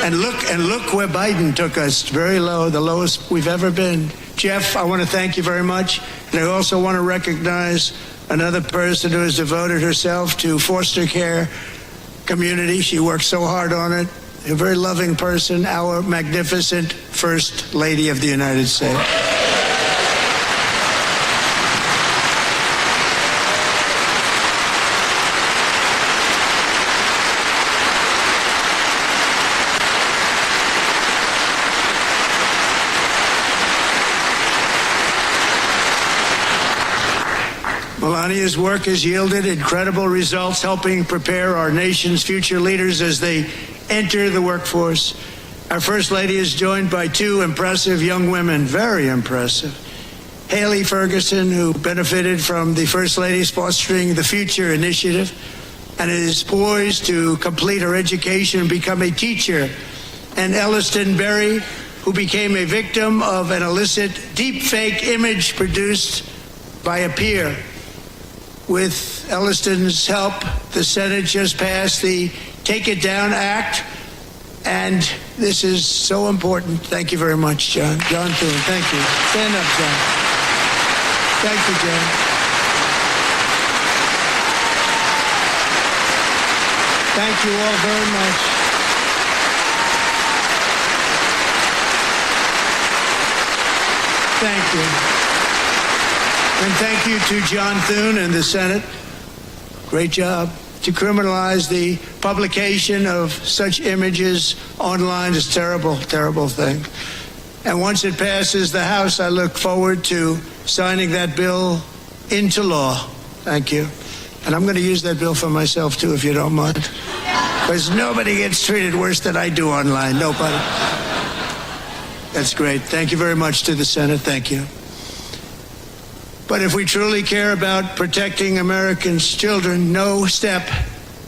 And look where Biden took us. Very low, the lowest we've ever been. Jeff, I want to thank you very much. And I also want to recognize another person who has devoted herself to foster care community. She works so hard on it. A very loving person, our magnificent First Lady of the United States. Melania's work has yielded incredible results, helping prepare our nation's future leaders as they enter the workforce. Our First Lady is joined by 2 impressive young women, very impressive. Haley Ferguson, who benefited from the First Lady's Fostering the Future initiative and is poised to complete her education and become a teacher. And Elliston Berry, who became a victim of an illicit deepfake image produced by a peer. With Elliston's help, the Senate just passed the Take It Down Act, and this is so important. Thank you very much, John. John Thune, thank you. Stand up, John. Thank you, John. Thank you all very much. Thank you. And thank you to John Thune and the Senate. Great job. To criminalize the publication of such images online is a terrible, terrible thing. And once it passes the House, I look forward to signing that bill into law. Thank you. And I'm going to use that bill for myself, too, if you don't mind. Because nobody gets treated worse than I do online. Nobody. That's great. Thank you very much to the Senate. Thank you. But if we truly care about protecting Americans' children, no step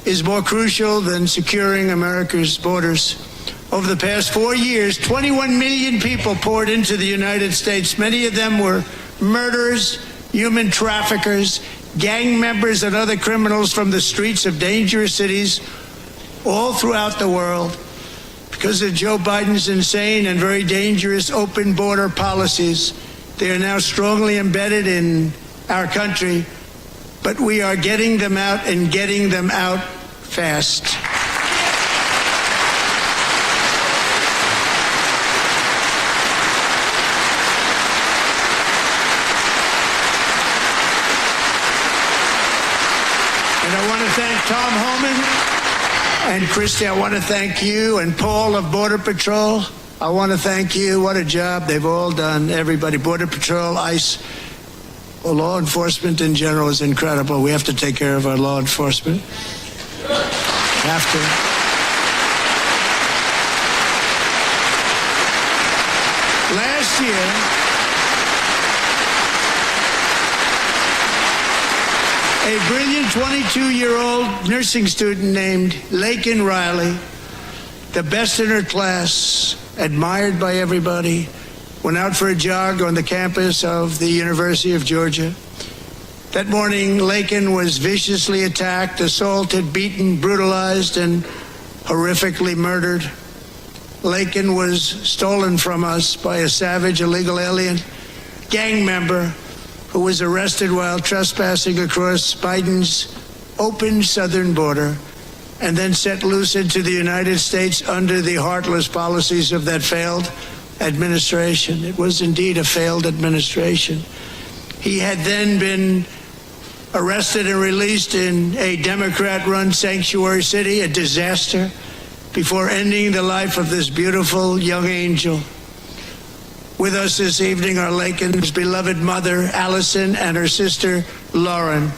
is more crucial than securing America's borders. Over the past 4 years, 21 million people poured into the United States. Many of them were murderers, human traffickers, gang members, and other criminals from the streets of dangerous cities all throughout the world. Because of Joe Biden's insane and very dangerous open border policies, they are now strongly embedded in our country, but we are getting them out and getting them out fast. Tom Homan and Christy, I want to thank you, and Paul of Border Patrol. I want to thank you. What a job they've all done. Everybody, Border Patrol, ICE, well, law enforcement in general is incredible. We have to take care of our law enforcement. Have to. Last year, a brilliant 22-year-old nursing student named Laken Riley, the best in her class, admired by everybody, went out for a jog on the campus of the University of Georgia. That morning, Laken was viciously attacked, assaulted, beaten, brutalized, and horrifically murdered. Laken was stolen from us by a savage illegal alien gang member who was arrested while trespassing across Biden's open southern border and then set loose into the United States under the heartless policies of that failed administration. It was indeed a failed administration. He had then been arrested and released in a Democrat-run sanctuary city, a disaster, before ending the life of this beautiful young angel. With us this evening are Laken's beloved mother, Allison, and her sister, Lauren.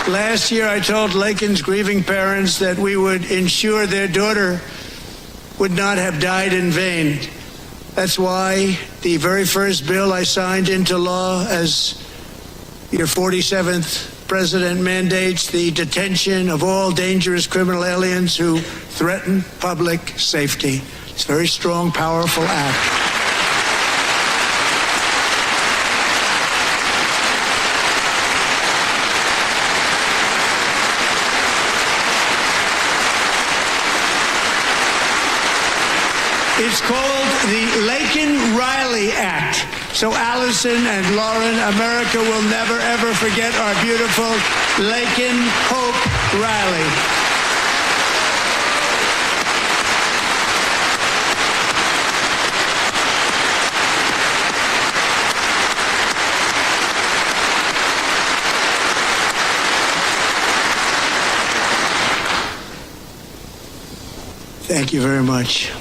Last year, I told Laken's grieving parents that we would ensure their daughter would not have died in vain. That's why the very first bill I signed into law as your 47th president mandates the detention of all dangerous criminal aliens who threaten public safety. It's a very strong, powerful act. It's called the Laken-Riley Act. So Allison and Lauren, America will never, ever forget our beautiful Laken Hope Riley. Thank you very much.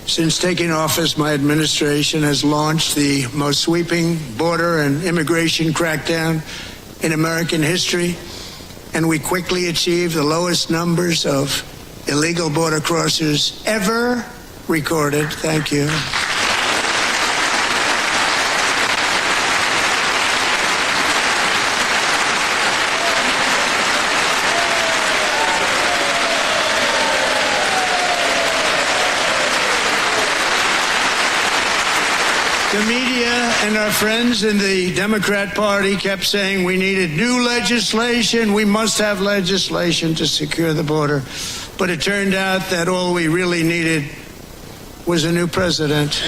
Since taking office, my administration has launched the most sweeping border and immigration crackdown in American history, and we quickly achieved the lowest numbers of illegal border crossers ever recorded. Thank you. The media and our friends in the Democrat Party kept saying we needed new legislation. We must have legislation to secure the border. But it turned out that all we really needed was a new president.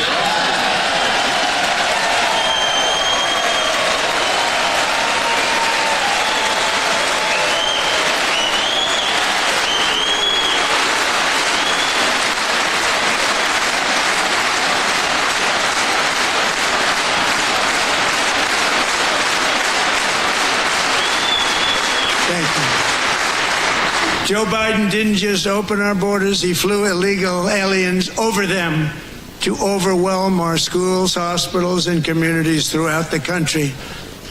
Joe Biden didn't just open our borders, he flew illegal aliens over them to overwhelm our schools, hospitals, and communities throughout the country.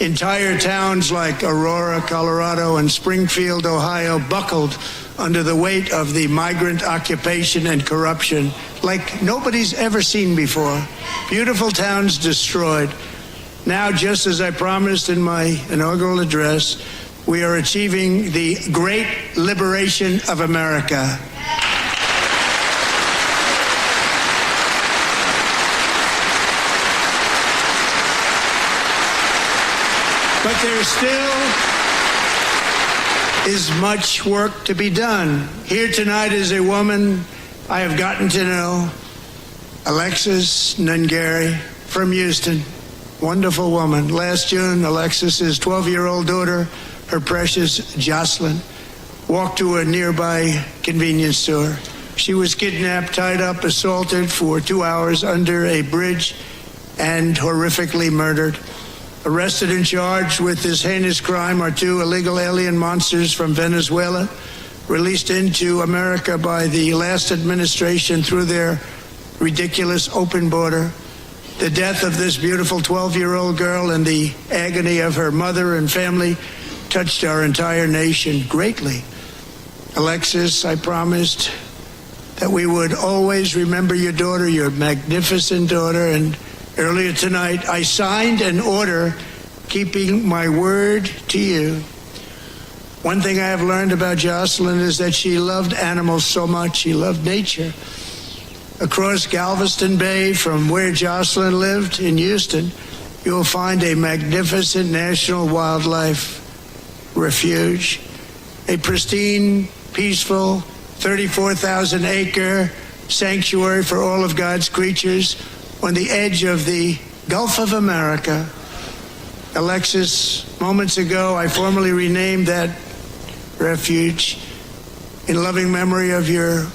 Entire towns like Aurora, Colorado, and Springfield, Ohio, buckled under the weight of the migrant occupation and corruption like nobody's ever seen before. Beautiful towns destroyed. Now, just as I promised in my inaugural address, we are achieving the great liberation of America. But there still is much work to be done. Here tonight is a woman I have gotten to know Alexis Nungary from Houston. Wonderful woman. Last June, Alexis's 12-year-old daughter, her precious Jocelyn, walked to a nearby convenience store. She was kidnapped, tied up, assaulted for 2 hours under a bridge, and horrifically murdered. Arrested and charged with this heinous crime are 2 illegal alien monsters from Venezuela, released into America by the last administration through their ridiculous open border. The death of this beautiful 12-year-old girl and the agony of her mother and family touched our entire nation greatly. Alexis, I promised that we would always remember your daughter, your magnificent daughter, and earlier tonight I signed an order keeping my word to you. One thing I have learned about Jocelyn is that she loved animals so much. She loved nature. Across Galveston Bay, from where Jocelyn lived in Houston, you will find a magnificent national wildlife refuge, a pristine, peaceful, 34,000-acre sanctuary for all of God's creatures on the edge of the Gulf of America. Alexis, moments ago, I formally renamed that refuge in loving memory of your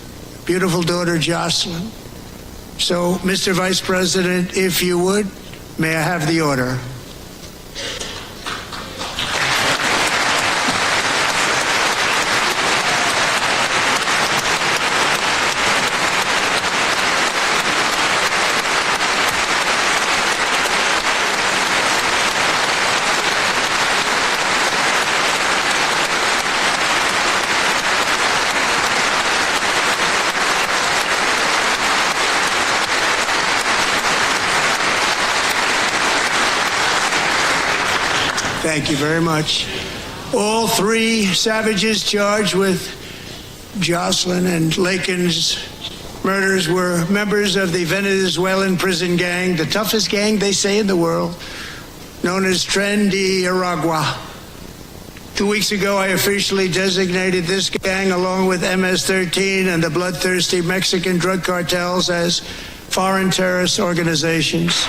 beautiful daughter, Jocelyn. So, Mr. Vice President, if you would, may I have the order? Thank you very much. All 3 savages charged with Jocelyn and Lakin's murders were members of the Venezuelan prison gang, the toughest gang, they say, in the world, known as Tren de Aragua. 2 weeks ago, I officially designated this gang, along with MS-13 and the bloodthirsty Mexican drug cartels, as foreign terrorist organizations.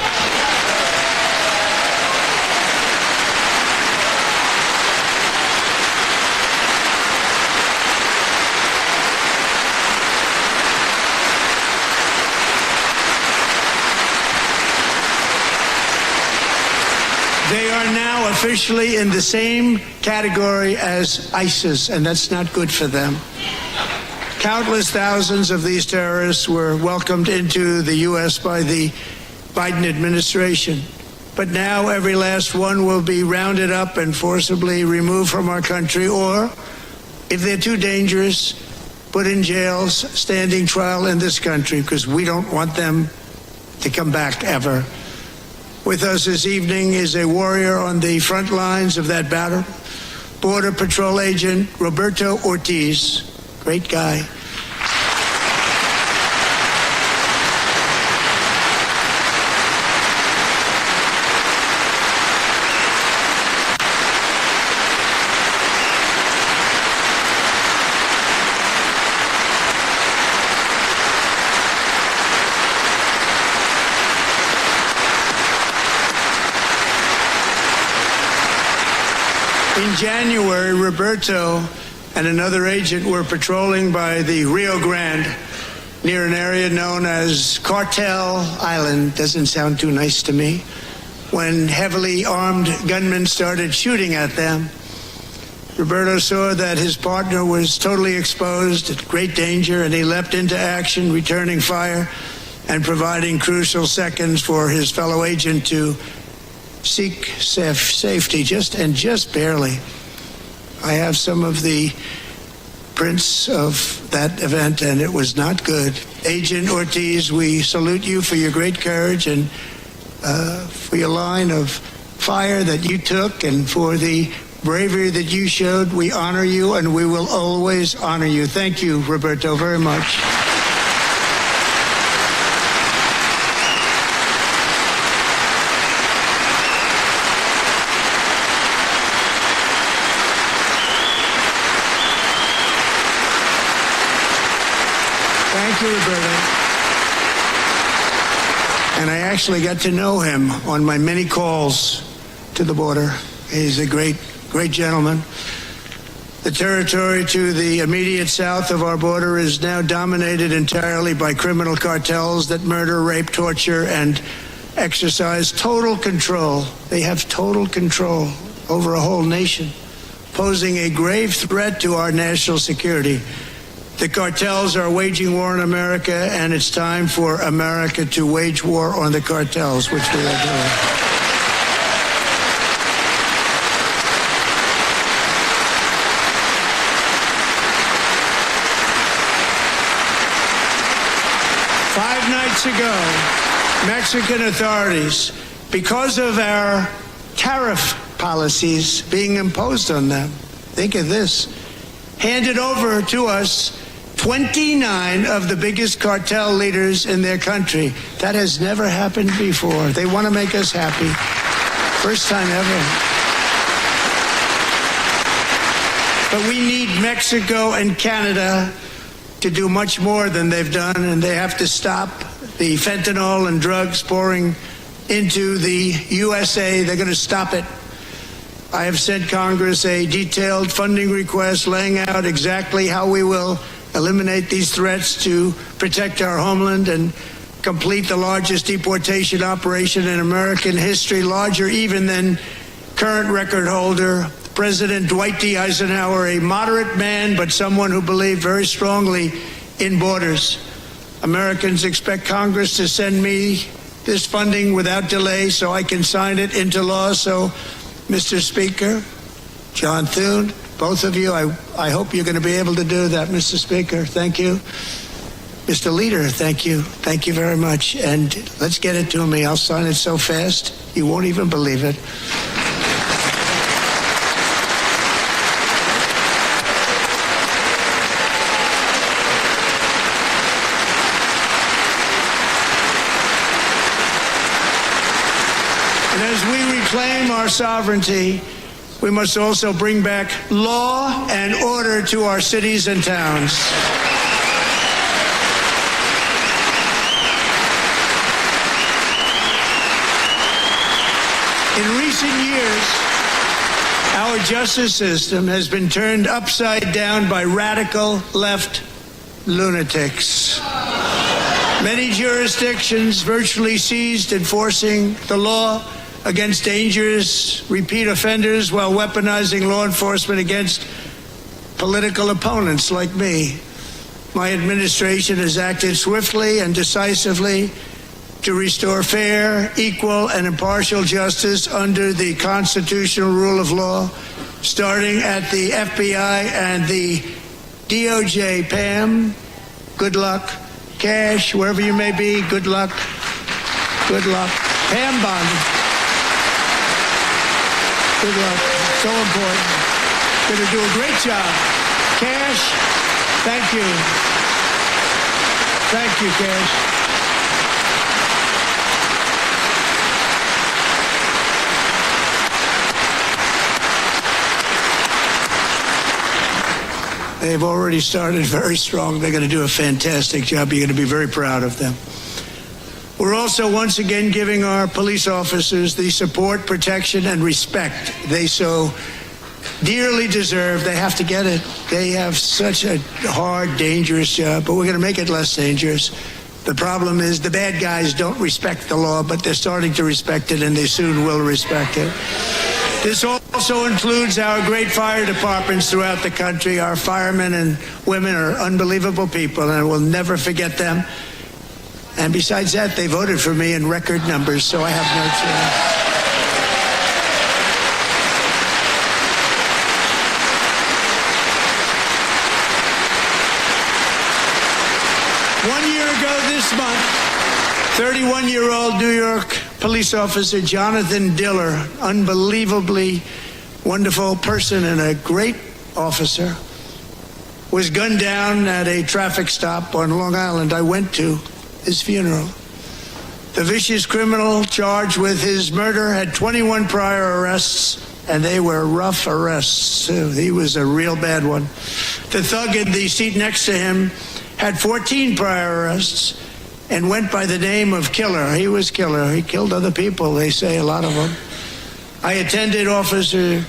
They are now officially in the same category as ISIS, and that's not good for them. Countless thousands of these terrorists were welcomed into the U.S. by the Biden administration. But now every last one will be rounded up and forcibly removed from our country, or, if they're too dangerous, put in jails, standing trial in this country, because we don't want them to come back ever. With us this evening is a warrior on the front lines of that battle, Border Patrol Agent Roberto Ortiz. Great guy. In January, Roberto and another agent were patrolling by the Rio Grande near an area known as Cartel Island. Doesn't sound too nice to me. When heavily armed gunmen started shooting at them, Roberto saw that his partner was totally exposed, at great danger, and he leapt into action, returning fire and providing crucial seconds for his fellow agent to seek safety, just barely. I have some of the prints of that event, and it was not good. Agent Ortiz, we salute you for your great courage and for your line of fire that you took, and for the bravery that you showed. We honor you, and we will always honor you. Thank you, Roberto, very much. Thank you, Roberto. actually got to know him on my many calls to the border. He's a great, great gentleman. The territory to the immediate south of our border is now dominated entirely by criminal cartels that murder, rape, torture, and exercise total control. They have total control over a whole nation, posing a grave threat to our national security. The cartels are waging war on America, and it's time for America to wage war on the cartels, which we are doing. Five nights ago, Mexican authorities, because of our tariff policies being imposed on them, think of this, handed over to us 29 of the biggest cartel leaders in their country. That has never happened before. They want to make us happy. First time ever. But we need Mexico and Canada to do much more than they've done, and they have to stop the fentanyl and drugs pouring into the USA. They're going to stop it. I have sent Congress a detailed funding request laying out exactly how we will eliminate these threats to protect our homeland and complete the largest deportation operation in American history, larger even than current record holder President Dwight D. Eisenhower, a moderate man, but someone who believed very strongly in borders. Americans expect Congress to send me this funding without delay so I can sign it into law. So, Mr. Speaker, John Thune, both of you, I hope you're going to be able to do that, Mr. Speaker. Thank you. Mr. Leader, thank you. Thank you very much. And let's get it to me. I'll sign it so fast, you won't even believe it. And as we reclaim our sovereignty, we must also bring back law and order to our cities and towns. In recent years, our justice system has been turned upside down by radical left lunatics. Many jurisdictions virtually ceased enforcing the law against dangerous repeat offenders while weaponizing law enforcement against political opponents like me. My administration has acted swiftly and decisively to restore fair, equal, and impartial justice under the constitutional rule of law, starting at the FBI and the DOJ. Pam, good luck. Cash, wherever you may be, good luck. Good luck. Pam Bondye. Good luck. So important. Going to do a great job. Cash, thank you. Thank you, Cash. They've already started very strong. They're going to do a fantastic job. You're going to be very proud of them. We're also once again giving our police officers the support, protection, and respect they so dearly deserve. They have to get it. They have such a hard, dangerous job, but we're going to make it less dangerous. The problem is the bad guys don't respect the law, but they're starting to respect it, and they soon will respect it. This also includes our great fire departments throughout the country. Our firemen and women are unbelievable people, and I will never forget them. And besides that, they voted for me in record numbers, so I have no choice. One year ago this month, 31-year-old New York police officer Jonathan Diller, unbelievably wonderful person and a great officer, was gunned down at a traffic stop on Long Island. I went to his funeral. The vicious criminal charged with his murder had 21 prior arrests, and they were rough arrests, too. He was a real bad one. The thug in the seat next to him had 14 prior arrests, and went by the name of Killer. He was Killer. He killed other people, they say, a lot of them. I attended Officer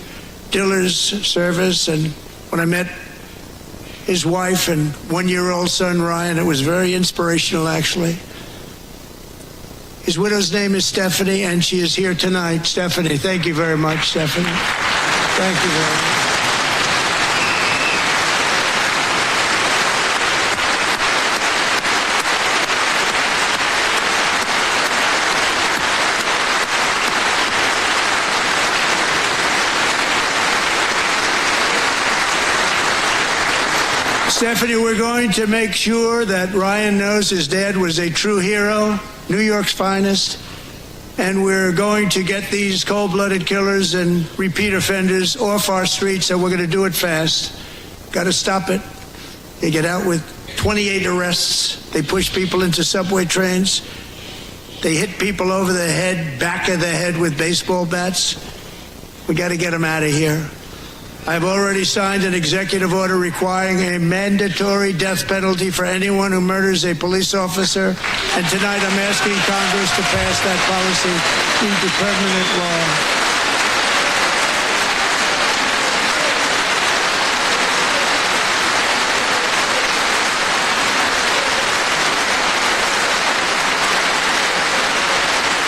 Diller's service, and when I met his wife and one-year-old son, Ryan, it was very inspirational, actually. His widow's name is Stephanie, and she is here tonight. Stephanie, thank you very much, Stephanie. Thank you very much. Stephanie, we're going to make sure that Ryan knows his dad was a true hero, New York's finest, and we're going to get these cold-blooded killers and repeat offenders off our streets, and we're going to do it fast. Got to stop it. They get out with 28 arrests. They push people into subway trains. They hit people over the head, back of the head with baseball bats. We got to get them out of here. I've already signed an executive order requiring a mandatory death penalty for anyone who murders a police officer. And tonight I'm asking Congress to pass that policy into permanent law.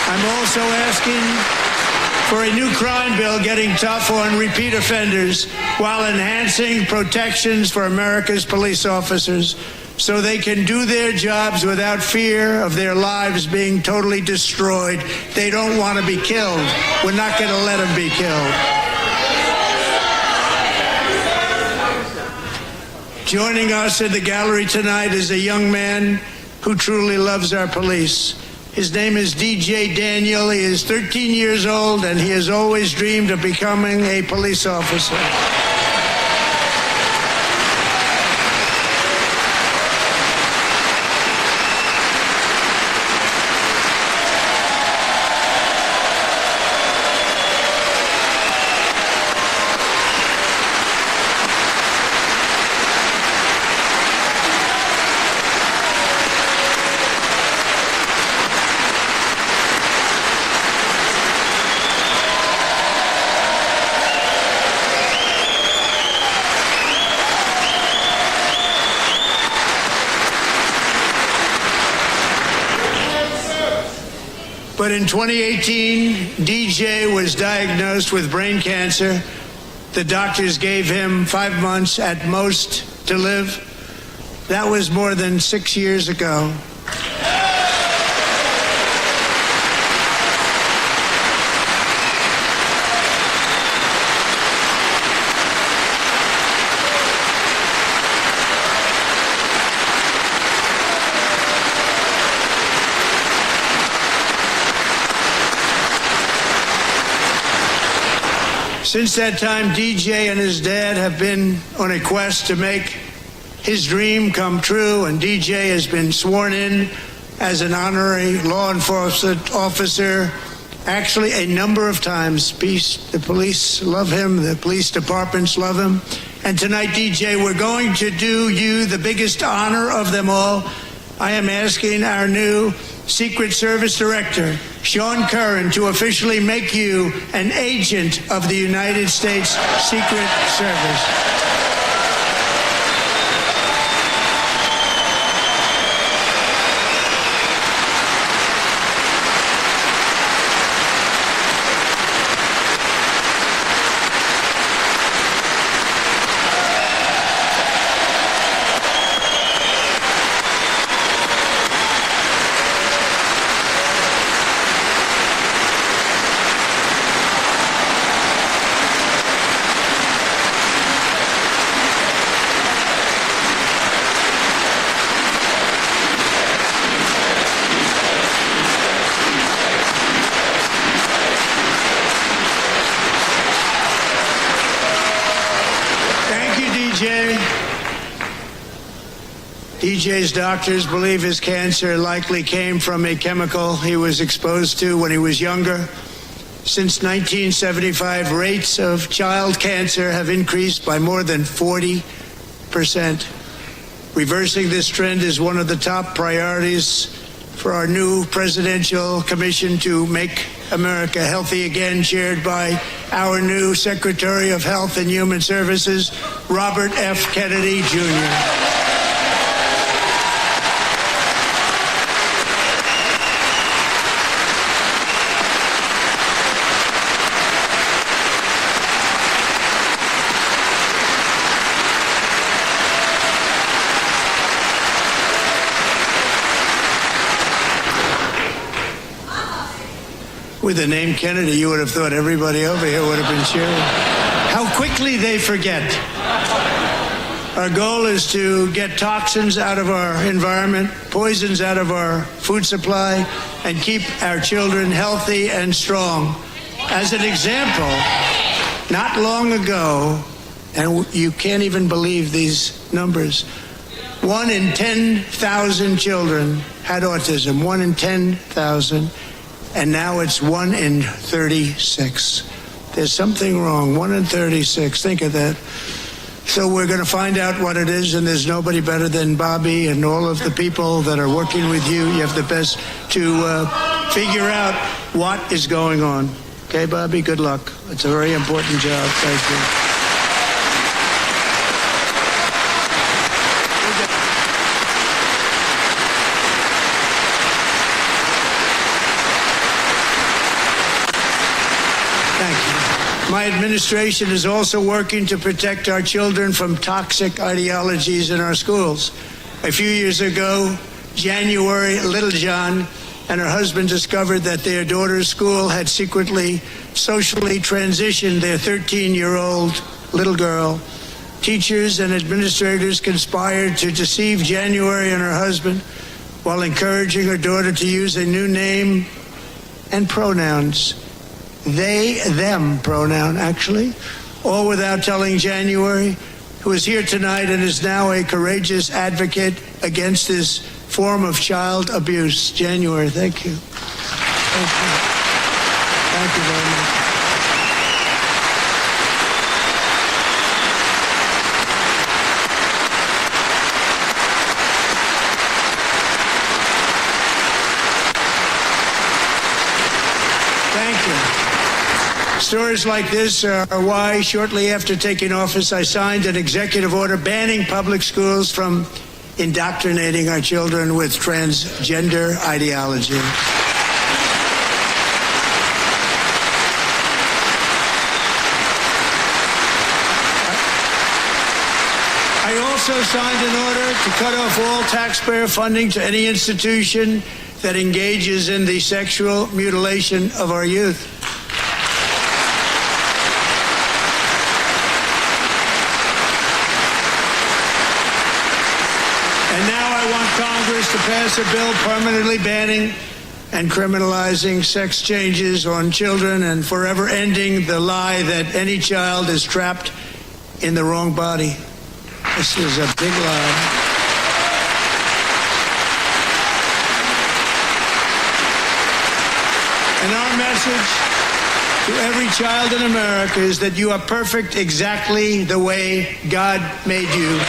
I'm also asking for a new crime bill getting tough on repeat offenders while enhancing protections for America's police officers so they can do their jobs without fear of their lives being totally destroyed. They don't want to be killed. We're not going to let them be killed. Joining us in the gallery tonight is a young man who truly loves our police. His name is DJ Daniel. He is 13 years old, and he has always dreamed of becoming a police officer. But in 2018, DJ was diagnosed with brain cancer. The doctors gave him 5 months at most to live. That was more than 6 years ago. Since that time, DJ and his dad have been on a quest to make his dream come true, and DJ has been sworn in as an honorary law enforcement officer, actually a number of times. The police love him, the police departments love him. And tonight, DJ, we're going to do you the biggest honor of them all. I am asking our new Secret Service Director, Sean Curran, to officially make you an agent of the United States Secret Service. DJ's doctors believe his cancer likely came from a chemical he was exposed to when he was younger. Since 1975, rates of child cancer have increased by more than 40%. Reversing this trend is one of the top priorities for our new presidential commission to make America healthy again, chaired by our new Secretary of Health and Human Services, Robert F. Kennedy, Jr. With the name Kennedy, you would have thought everybody over here would have been cheering. How quickly they forget. Our goal is to get toxins out of our environment, poisons out of our food supply, and keep our children healthy and strong. As an example, not long ago, and you can't even believe these numbers, 1 in 10,000 children had autism, 1 in 10,000. And now it's 1 in 36. There's something wrong. 1 in 36. Think of that. So we're going to find out what it is, and there's nobody better than Bobby and all of the people that are working with you. You have the best to figure out what is going on. Okay, Bobby? Good luck. It's a very important job. Thank you. My administration is also working to protect our children from toxic ideologies in our schools. A few years ago, January, Littlejohn and her husband discovered that their daughter's school had secretly socially transitioned their 13-year-old little girl. Teachers and administrators conspired to deceive January and her husband while encouraging her daughter to use a new name and pronouns. They, them pronoun, actually, all without telling January, who is here tonight and is now a courageous advocate against this form of child abuse. January, thank you. Thank you. Thank you very much. Thank you. Stories like this are why, shortly after taking office, I signed an executive order banning public schools from indoctrinating our children with transgender ideology. I also signed an order to cut off all taxpayer funding to any institution that engages in the sexual mutilation of our youth. And now I want Congress to pass a bill permanently banning and criminalizing sex changes on children and forever ending the lie that any child is trapped in the wrong body. This is a big lie. And our message to every child in America is that you are perfect exactly the way God made you.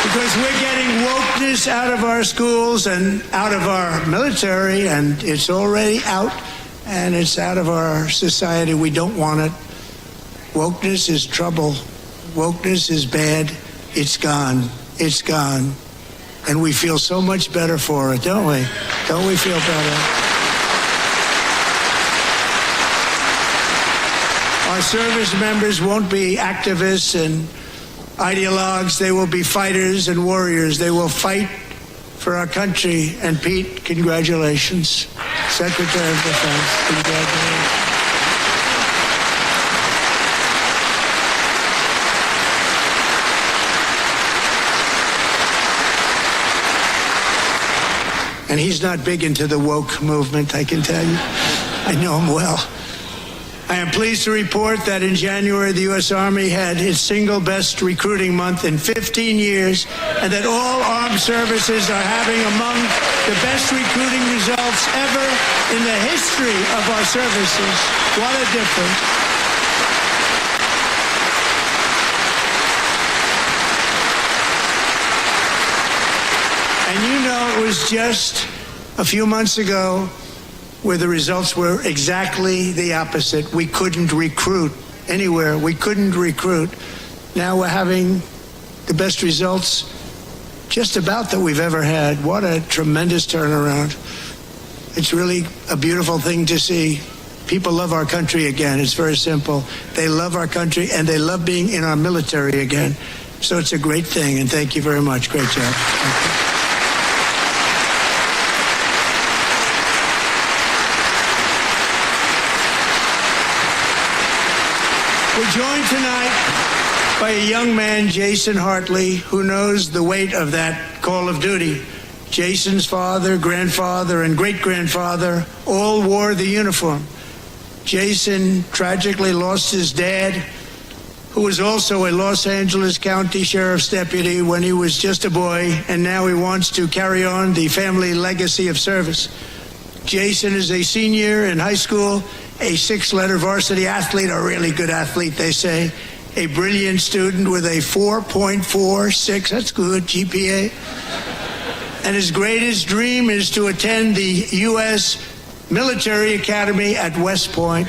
Because we're getting wokeness out of our schools and out of our military, and it's already out, and it's out of our society. We don't want it. Wokeness is trouble. Wokeness is bad. It's gone. It's gone. And we feel so much better for it, don't we? Don't we feel better? Our service members won't be activists and ideologues. They will be fighters and warriors. They will fight for our country. And Pete, congratulations. Secretary of Defense, congratulations. And he's not big into the woke movement, I can tell you. I know him well. I am am pleased to report that in January, the U.S. Army had its single best recruiting month in 15 years, and that all armed services are having among the best recruiting results ever in the history of our services. What a difference. And you know, it was just a few months ago where the results were exactly the opposite. We couldn't recruit anywhere. We couldn't recruit. Now we're having the best results just about that we've ever had. What a tremendous turnaround. It's really a beautiful thing to see. People love our country again. It's very simple. They love our country and they love being in our military again. So it's a great thing, and thank you very much. Great job. Thank you. We're joined tonight by a young man, Jason Hartley, who knows the weight of that call of duty. Jason's father, grandfather, and great-grandfather all wore the uniform. Jason tragically lost his dad, who was also a Los Angeles County Sheriff's deputy when he was just a boy, and now he wants to carry on the family legacy of service. Jason is a senior in high school, a six-letter varsity athlete, a really good athlete, they say, a brilliant student with a 4.46, that's good, GPA. And his greatest dream is to attend the U.S. Military Academy at West Point.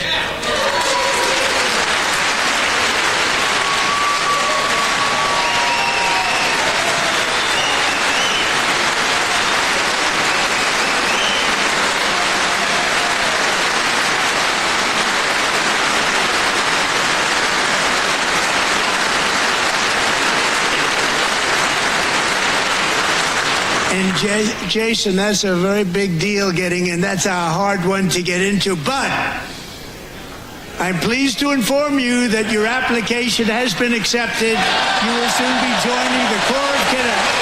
And Jason, that's a very big deal getting in. That's a hard one to get into. But I'm pleased to inform you that your application has been accepted. You will soon be joining the Corps of Cadets.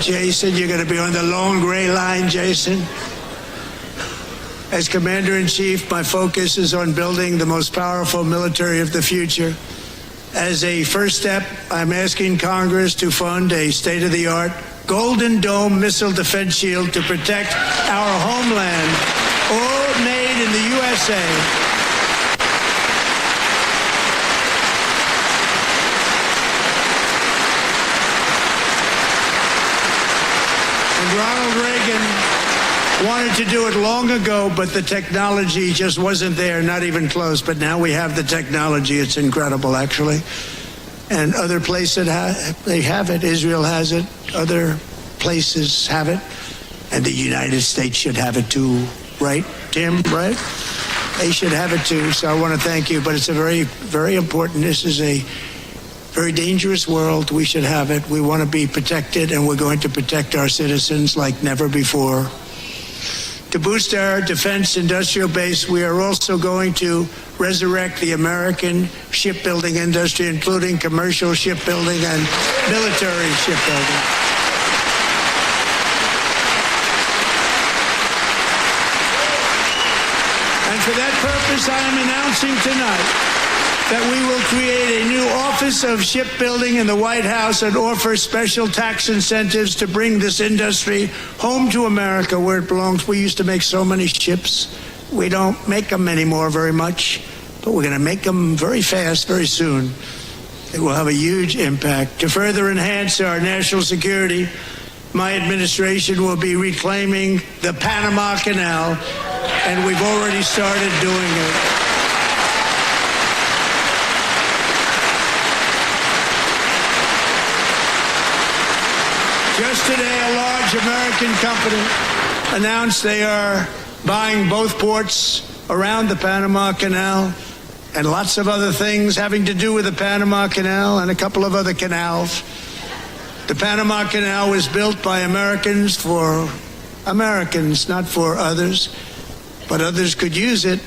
Jason, you're going to be on the long gray line, Jason. As Commander-in-Chief, my focus is on building the most powerful military of the future. As a first step, I'm asking Congress to fund a state-of-the-art Golden Dome missile defense shield to protect our homeland, all made in the USA. Ronald Reagan wanted to do it long ago, but the technology just wasn't there, not even close. But now we have the technology. It's incredible, actually. And other places, they have it. Israel has it. Other places have it. And the United States should have it too, right, Tim, right? They should have it too. So I want to thank you. But it's a very, very important. This is a very dangerous world. We should have it. We want to be protected, and we're going to protect our citizens like never before. To boost our defense industrial base, we are also going to resurrect the American shipbuilding industry, including commercial shipbuilding and military shipbuilding. And for that purpose, I am announcing tonight that we will create a new Office of Shipbuilding in the White House and offer special tax incentives to bring this industry home to America where it belongs. We used to make so many ships. We don't make them anymore very much, but we're going to make them very fast, very soon. It will have a huge impact. To further enhance our national security, my administration will be reclaiming the Panama Canal, and we've already started doing it. Just today, a large American company announced they are buying both ports around the Panama Canal and lots of other things having to do with the Panama Canal and a couple of other canals. The Panama Canal was built by Americans for Americans, not for others, but others could use it.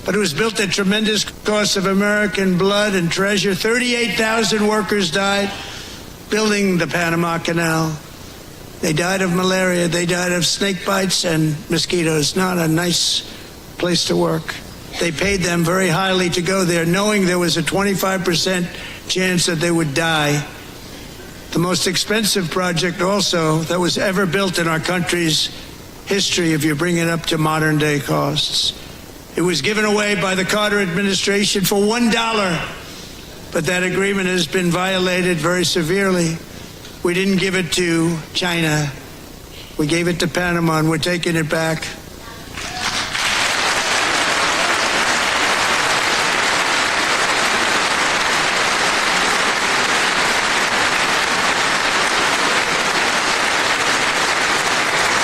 But it was built at tremendous cost of American blood and treasure. 38,000 workers died building the Panama Canal. They died of malaria, they died of snake bites and mosquitoes. Not a nice place to work. They paid them very highly to go there, knowing there was a 25% chance that they would die. The most expensive project also that was ever built in our country's history, if you bring it up to modern day costs. It was given away by the Carter administration for $1, but that agreement has been violated very severely. We didn't give it to China. We gave it to Panama, and we're taking it back.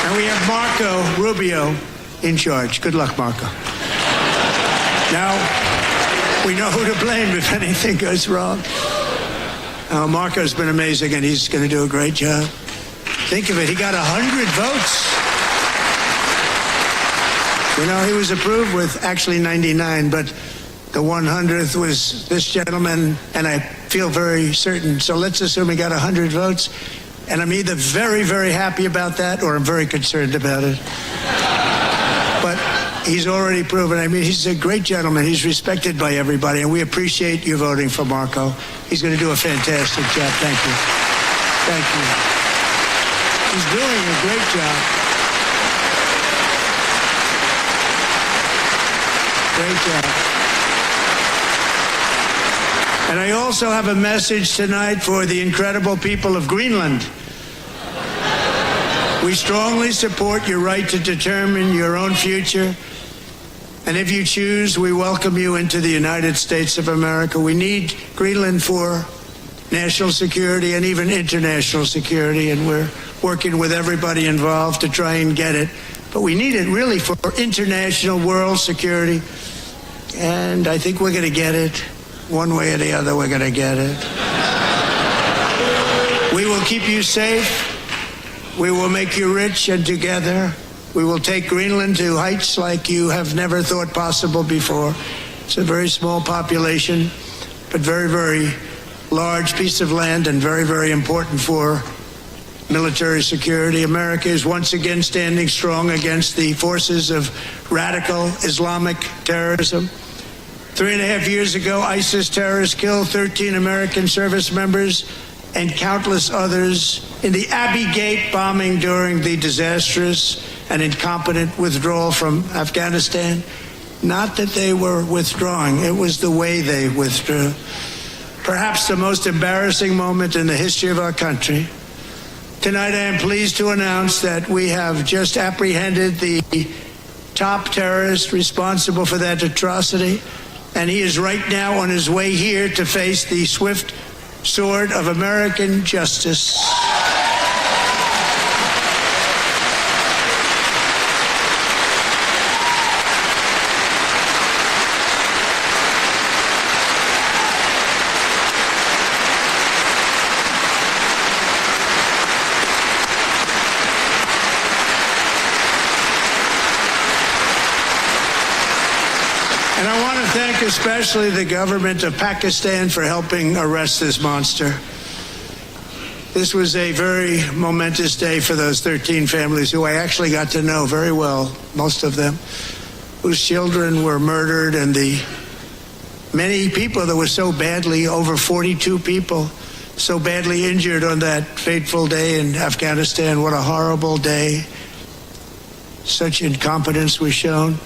And we have Marco Rubio in charge. Good luck, Marco. Now, we know who to blame if anything goes wrong. Marco's been amazing, and he's going to do a great job. Think of it, he got 100 votes. You know, he was approved with actually 99, but the 100th was this gentleman, and I feel very certain. So let's assume he got 100 votes, and I'm either very, very happy about that, or I'm very concerned about it. But he's already proven. I mean, he's a great gentleman. He's respected by everybody, and we appreciate you voting for Marco. He's going to do a fantastic job. Thank you. Thank you. He's doing a great job. Great job. And I also have a message tonight for the incredible people of Greenland. We strongly support your right to determine your own future. And if you choose, we welcome you into the United States of America. We need Greenland for national security and even international security, and we're working with everybody involved to try and get it. But we need it really for international world security. And I think we're going to get it. One way or the other, we're going to get it. We will keep you safe. We will make you rich, and together we will take Greenland to heights like you have never thought possible before. It's a very small population, but very, very large piece of land, and very, very important for military security. America is once again standing strong against the forces of radical Islamic terrorism. 3.5 years ago, ISIS terrorists killed 13 American service members and countless others in the Abbey Gate bombing during the disastrous and incompetent withdrawal from Afghanistan. Not that they were withdrawing, it was the way they withdrew. Perhaps the most embarrassing moment in the history of our country. Tonight I am pleased to announce that we have just apprehended the top terrorist responsible for that atrocity, and he is right now on his way here to face the swift sword of American justice. And I want to thank especially the government of Pakistan for helping arrest this monster. This was a very momentous day for those 13 families who I actually got to know very well, most of them, whose children were murdered, and the many people that were so badly, over 42 people, so badly injured on that fateful day in Afghanistan. What a horrible day. Such incompetence was shown.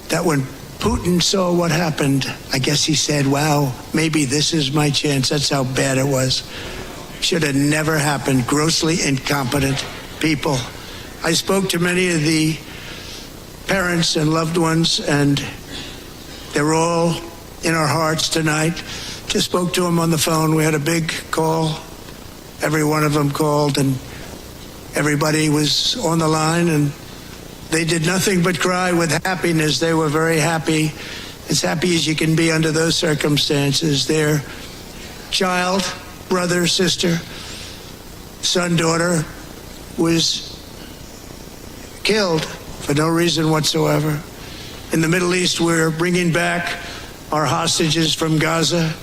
That when Putin saw what happened, I guess he said, wow, maybe this is my chance. That's how bad it was. Should have never happened. Grossly incompetent people. I spoke to many of the parents and loved ones, and they're all in our hearts tonight. Just spoke to them on the phone. We had a big call. Every one of them called, and everybody was on the line, and They did nothing but cry with happiness. They were very happy, as happy as you can be under those circumstances. Their child, brother, sister, son, daughter was killed for no reason whatsoever. In the Middle East, we're bringing back our hostages from Gaza.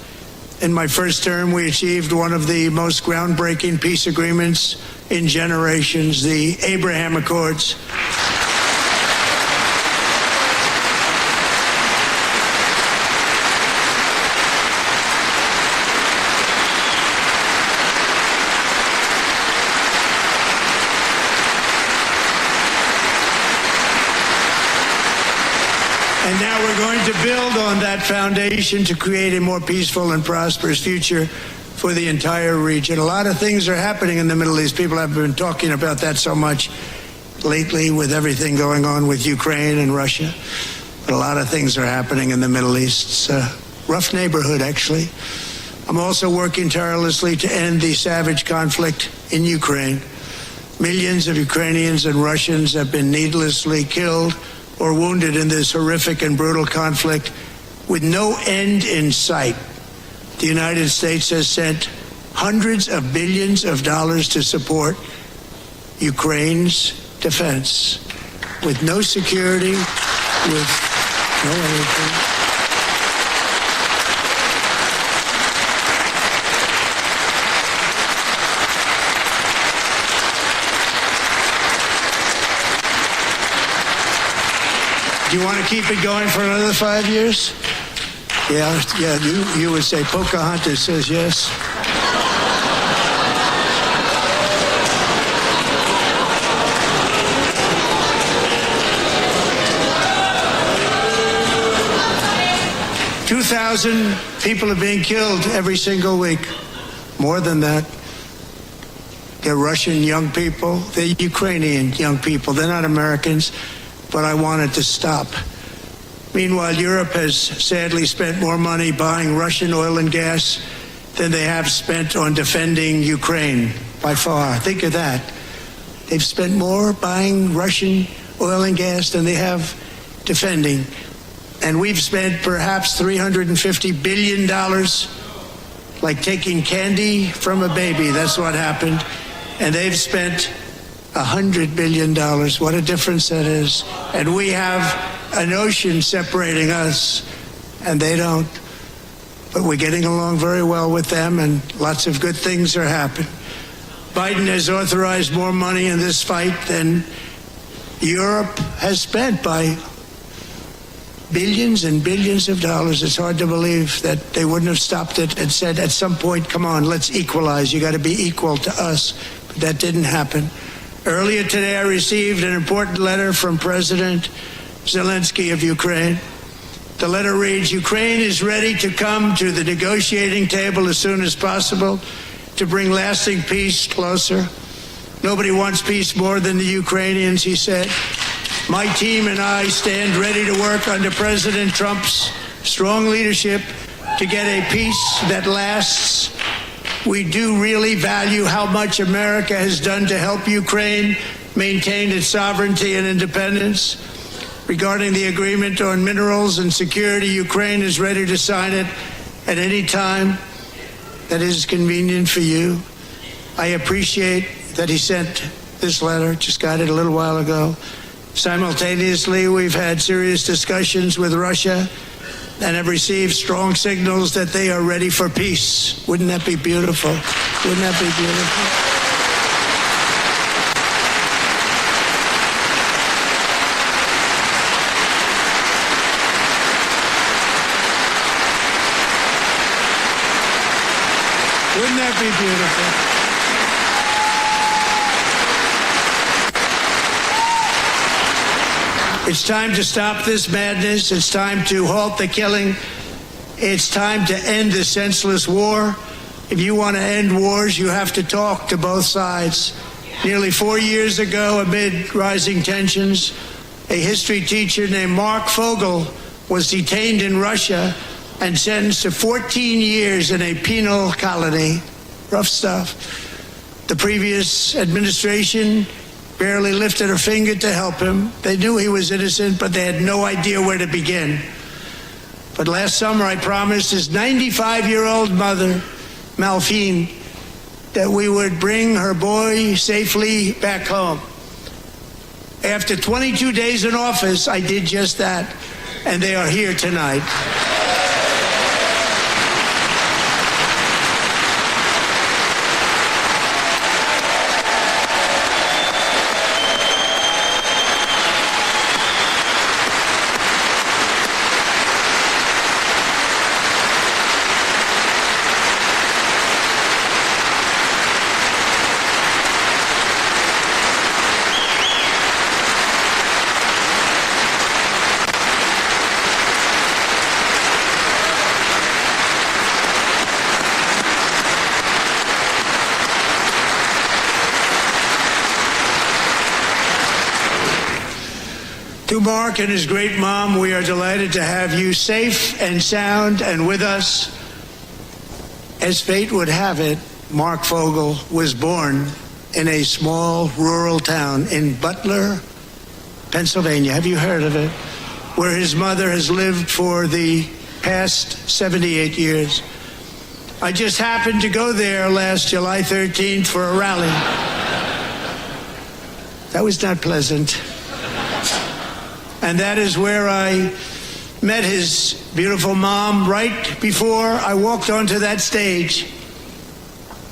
In my first term, we achieved one of the most groundbreaking peace agreements in generations, the Abraham Accords. And now we're going to build on that foundation to create a more peaceful and prosperous future for the entire region. A lot of things are happening in the Middle East. People have been talking about that so much lately with everything going on with Ukraine and Russia. But a lot of things are happening in the Middle East. It's a rough neighborhood, actually. I'm also working tirelessly to end the savage conflict in Ukraine. Millions of Ukrainians and Russians have been needlessly killed or wounded in this horrific and brutal conflict with no end in sight. The United States has sent hundreds of billions of dollars to support Ukraine's defense with no security, with no anything. Do you want to keep it going for another 5 years? Yeah, you would say Pocahontas says yes. "2,000 people are being killed every single week. More than that. They're Russian young people. They're Ukrainian young people. They're not Americans. But I want it to stop. Meanwhile, Europe has sadly spent more money buying Russian oil and gas than they have spent on defending Ukraine, by far. Think of that. They've spent more buying Russian oil and gas than they have defending. And we've spent perhaps $350 billion, like taking candy from a baby. That's what happened. And they've spent $100 billion. What a difference that is. And we have an ocean separating us, and they don't. But we're getting along very well with them, and lots of good things are happening. Biden has authorized more money in this fight than Europe has spent, by billions and billions of dollars. It's hard to believe that they wouldn't have stopped it and said at some point, come on, let's equalize. You got to be equal to us. But that didn't happen. Earlier today, I received an important letter from President Zelensky of Ukraine. The letter reads, Ukraine is ready to come to the negotiating table as soon as possible to bring lasting peace closer. Nobody wants peace more than the Ukrainians, he said. My team and I stand ready to work under President Trump's strong leadership to get a peace that lasts. We do really value how much America has done to help Ukraine maintain its sovereignty and independence. Regarding the agreement on minerals and security, Ukraine is ready to sign it at any time that is convenient for you. I appreciate that he sent this letter, just got it a little while ago. Simultaneously, we've had serious discussions with Russia and have received strong signals that they are ready for peace. Wouldn't that be beautiful? Wouldn't that be beautiful? Wouldn't that be beautiful? It's time to stop this madness. It's time to halt the killing. It's time to end this senseless war. If you want to end wars, you have to talk to both sides. Nearly 4 years ago, amid rising tensions, a history teacher named Mark Fogel was detained in Russia and sentenced to 14 years in a penal colony. Rough stuff. The previous administration barely lifted a finger to help him. They knew he was innocent, but they had no idea where to begin. But last summer, I promised his 95-year-old mother, Malphine, that we would bring her boy safely back home. After 22 days in office, I did just that, and they are here tonight. To Mark and his great mom, we are delighted to have you safe and sound and with us. As fate would have it, Mark Fogel was born in a small rural town in Butler, Pennsylvania. Have you heard of it? Where his mother has lived for the past 78 years. I just happened to go there last July 13th for a rally. That was not pleasant. And that is where I met his beautiful mom right before I walked onto that stage.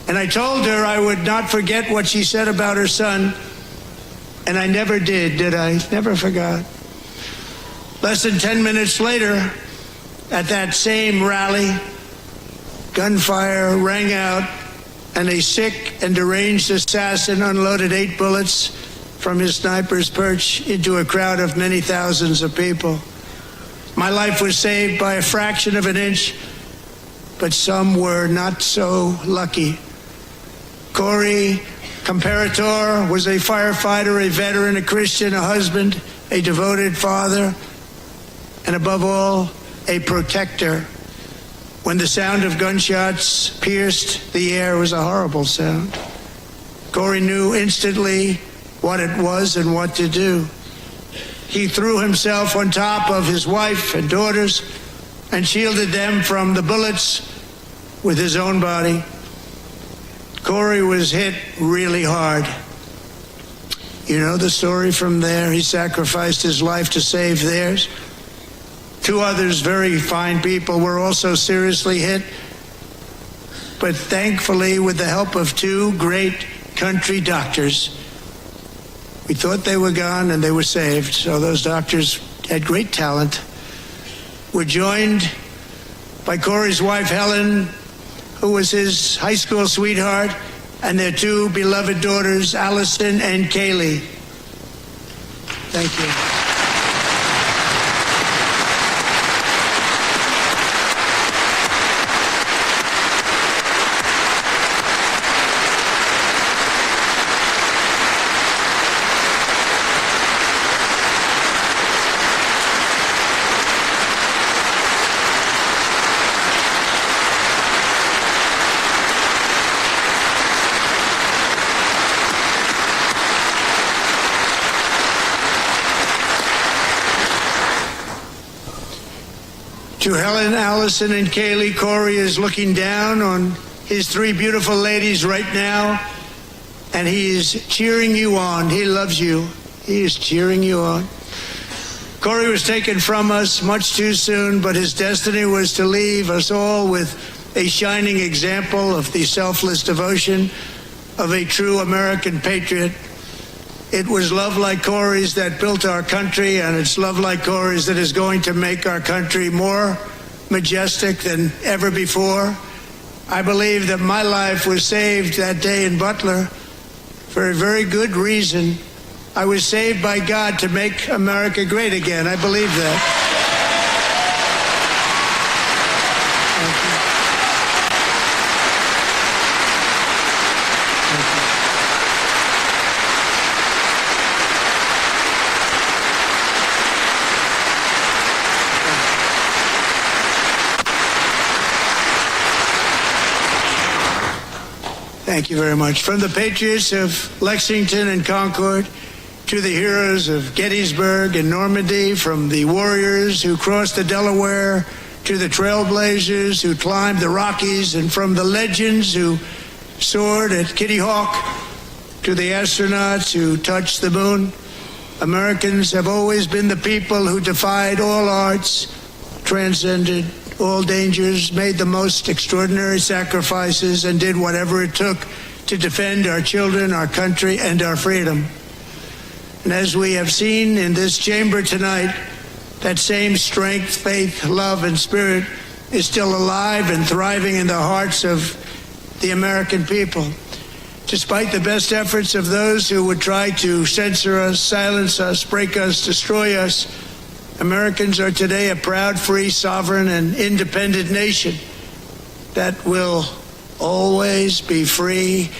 And I told her I would not forget what she said about her son. And I never did I? Never forgot. Less than 10 minutes later, at that same rally, gunfire rang out, and a sick and deranged assassin unloaded 8 bullets from his sniper's perch into a crowd of many thousands of people. My life was saved by a fraction of an inch, but some were not so lucky. Corey Comparator was a firefighter, a veteran, a Christian, a husband, a devoted father, and above all, a protector. When the sound of gunshots pierced the air, it was a horrible sound. Corey knew instantly what it was and what to do. He threw himself on top of his wife and daughters and shielded them from the bullets with his own body. Corey was hit really hard. You know the story from there. He sacrificed his life to save theirs. 2 others, very fine people, were also seriously hit. But thankfully, with the help of 2 great country doctors, we thought they were gone and they were saved. So those doctors had great talent. We're joined by Corey's wife, Helen, who was his high school sweetheart, and their 2 beloved daughters, Allison and Kaylee. Thank you. To Helen, Allison, and Kaylee, Corey is looking down on his 3 beautiful ladies right now, and he is cheering you on. He loves you. He is cheering you on. Corey was taken from us much too soon, but his destiny was to leave us all with a shining example of the selfless devotion of a true American patriot. It was love like Corey's that built our country, and it's love like Corey's that is going to make our country more majestic than ever before. I believe that my life was saved that day in Butler for a very good reason. I was saved by God to make America great again. I believe that. Thank you very much. From the patriots of Lexington and Concord to the heroes of Gettysburg and Normandy, from the warriors who crossed the Delaware to the trailblazers who climbed the Rockies, and from the legends who soared at Kitty Hawk to the astronauts who touched the moon, Americans have always been the people who defied all odds, transcended all dangers, made the most extraordinary sacrifices, and did whatever it took to defend our children, our country, and our freedom. And as we have seen in this chamber tonight, that same strength, faith, love, and spirit is still alive and thriving in the hearts of the American people. Despite the best efforts of those who would try to censor us, silence us, break us, destroy us, Americans are today a proud, free, sovereign, and independent nation that will always be free,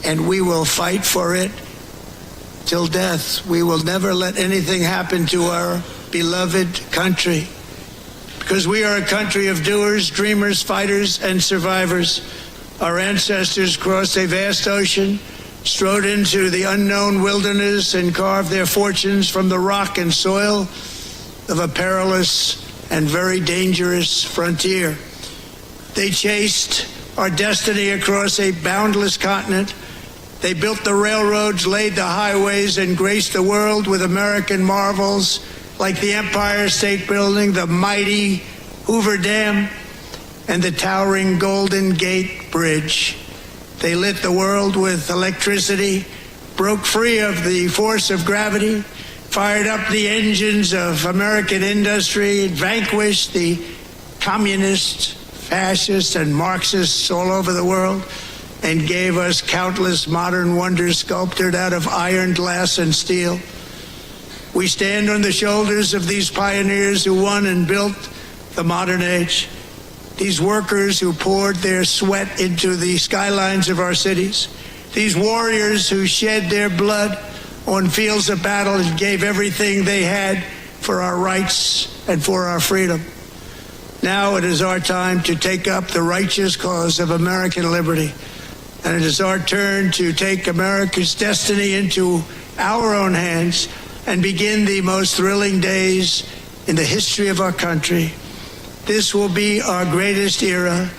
and we will fight for it till death. We will never let anything happen to our beloved country, because we are a country of doers, dreamers, fighters, and survivors. Our ancestors crossed a vast ocean, strode into the unknown wilderness, and carved their fortunes from the rock and soil of a perilous and very dangerous frontier. They chased our destiny across a boundless continent. They built the railroads, laid the highways, and graced the world with American marvels like the Empire State Building, the mighty Hoover Dam, and the towering Golden Gate Bridge. They lit the world with electricity, broke free of the force of gravity, fired up the engines of American industry, vanquished the communists, fascists, and Marxists all over the world, and gave us countless modern wonders sculptured out of iron, glass, and steel. We stand on the shoulders of these pioneers who won and built the modern age. These workers who poured their sweat into the skylines of our cities. These warriors who shed their blood on fields of battle and gave everything they had for our rights and for our freedom. Now it is our time to take up the righteous cause of American liberty. And it is our turn to take America's destiny into our own hands and begin the most thrilling days in the history of our country. This will be our greatest era.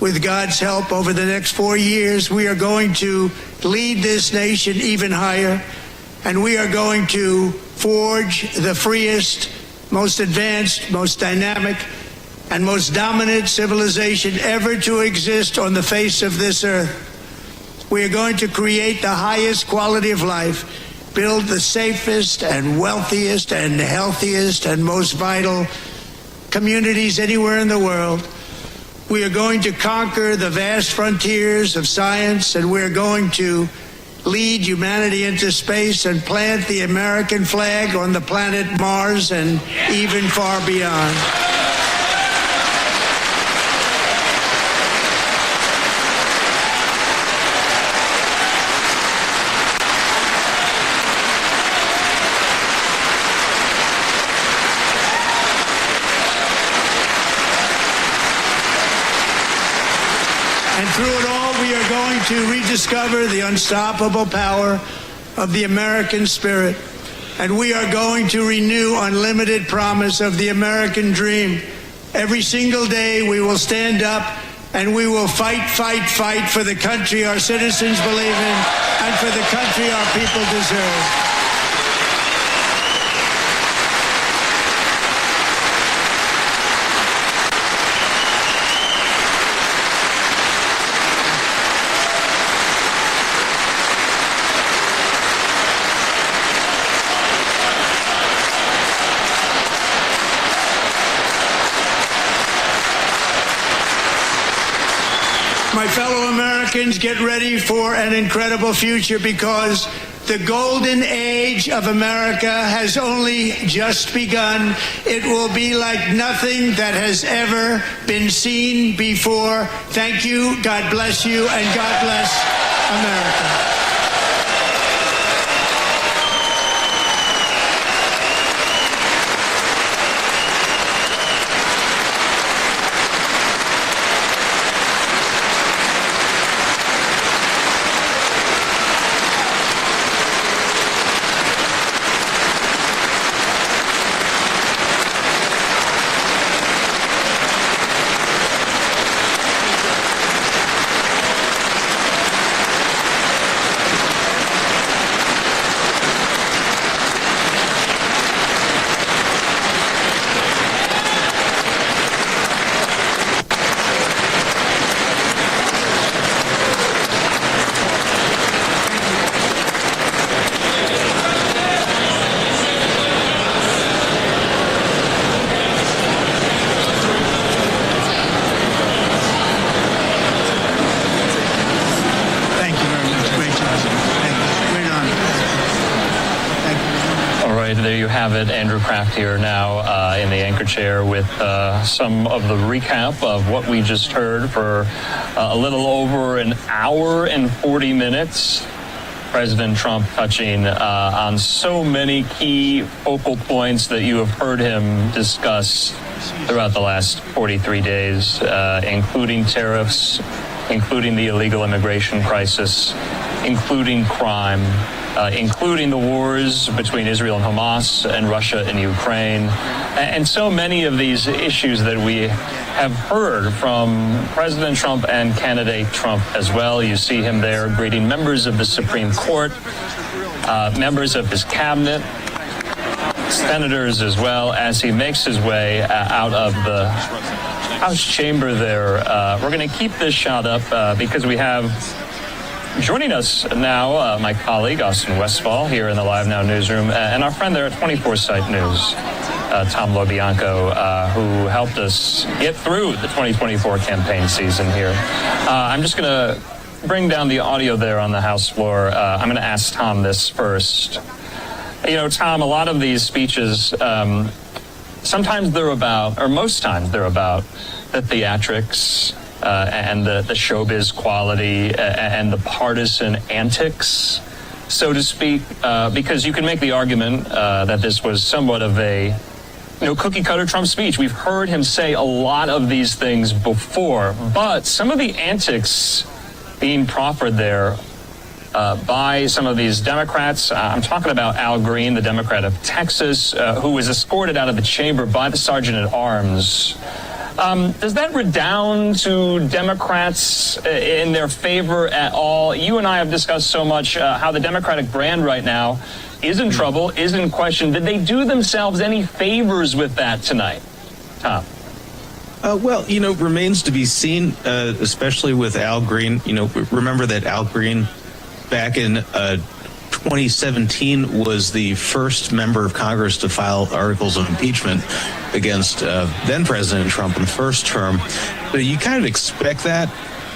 With God's help, over the next 4 years, we are going to lead this nation even higher, and we are going to forge the freest, most advanced, most dynamic, and most dominant civilization ever to exist on the face of this earth. We are going to create the highest quality of life, build the safest and wealthiest and healthiest and most vital communities anywhere in the world. We are going to conquer the vast frontiers of science, and we're going to lead humanity into space and plant the American flag on the planet Mars and even far beyond. And through it all, we are going to rediscover the unstoppable power of the American spirit. And we are going to renew unlimited promise of the American dream. Every single day we will stand up and we will fight, fight, fight for the country our citizens believe in and for the country our people deserve. My fellow Americans, get ready for an incredible future, because the golden age of America has only just begun. It will be like nothing that has ever been seen before. Thank you, God bless you, and God bless America. there you have it. Andrew Kraft here now in the anchor chair with some of the recap of what we just heard for a little over an hour and 40 minutes. President Trump touching on so many key focal points that you have heard him discuss throughout the last 43 days, including tariffs, including the illegal immigration crisis, including crime, including the wars between Israel and Hamas and Russia and Ukraine, and so many of these issues that we have heard from President Trump and candidate Trump as well. You see him there greeting members of the Supreme Court, members of his cabinet, senators as well, as he makes his way out of the House chamber there. We're going to keep this shot up because we have joining us now my colleague Austin Westfall here in the Live Now newsroom, and our friend there at 24 Site News, Tom LoBianco, who helped us get through the 2024 campaign season here. I'm just going to bring down the audio there on the House floor. I'm going to ask Tom this first. You know, Tom, a lot of these speeches, sometimes they're about, or most times they're about, the theatrics and the showbiz quality and the partisan antics, so to speak, because you can make the argument that this was somewhat of a cookie-cutter Trump speech. We've heard him say a lot of these things before, but some of the antics being proffered there by some of these Democrats, I'm talking about Al Green, the Democrat of Texas, who was escorted out of the chamber by the Sergeant-at-Arms. Does that redound to Democrats in their favor at all? You and I have discussed so much how the Democratic brand right now is in trouble, is in question. Did they do themselves any favors with that tonight, Tom? Well, remains to be seen, especially with Al Green. Remember that Al Green back in 2017 was the first member of Congress to file articles of impeachment against then President Trump in the first term. So you kind of expect that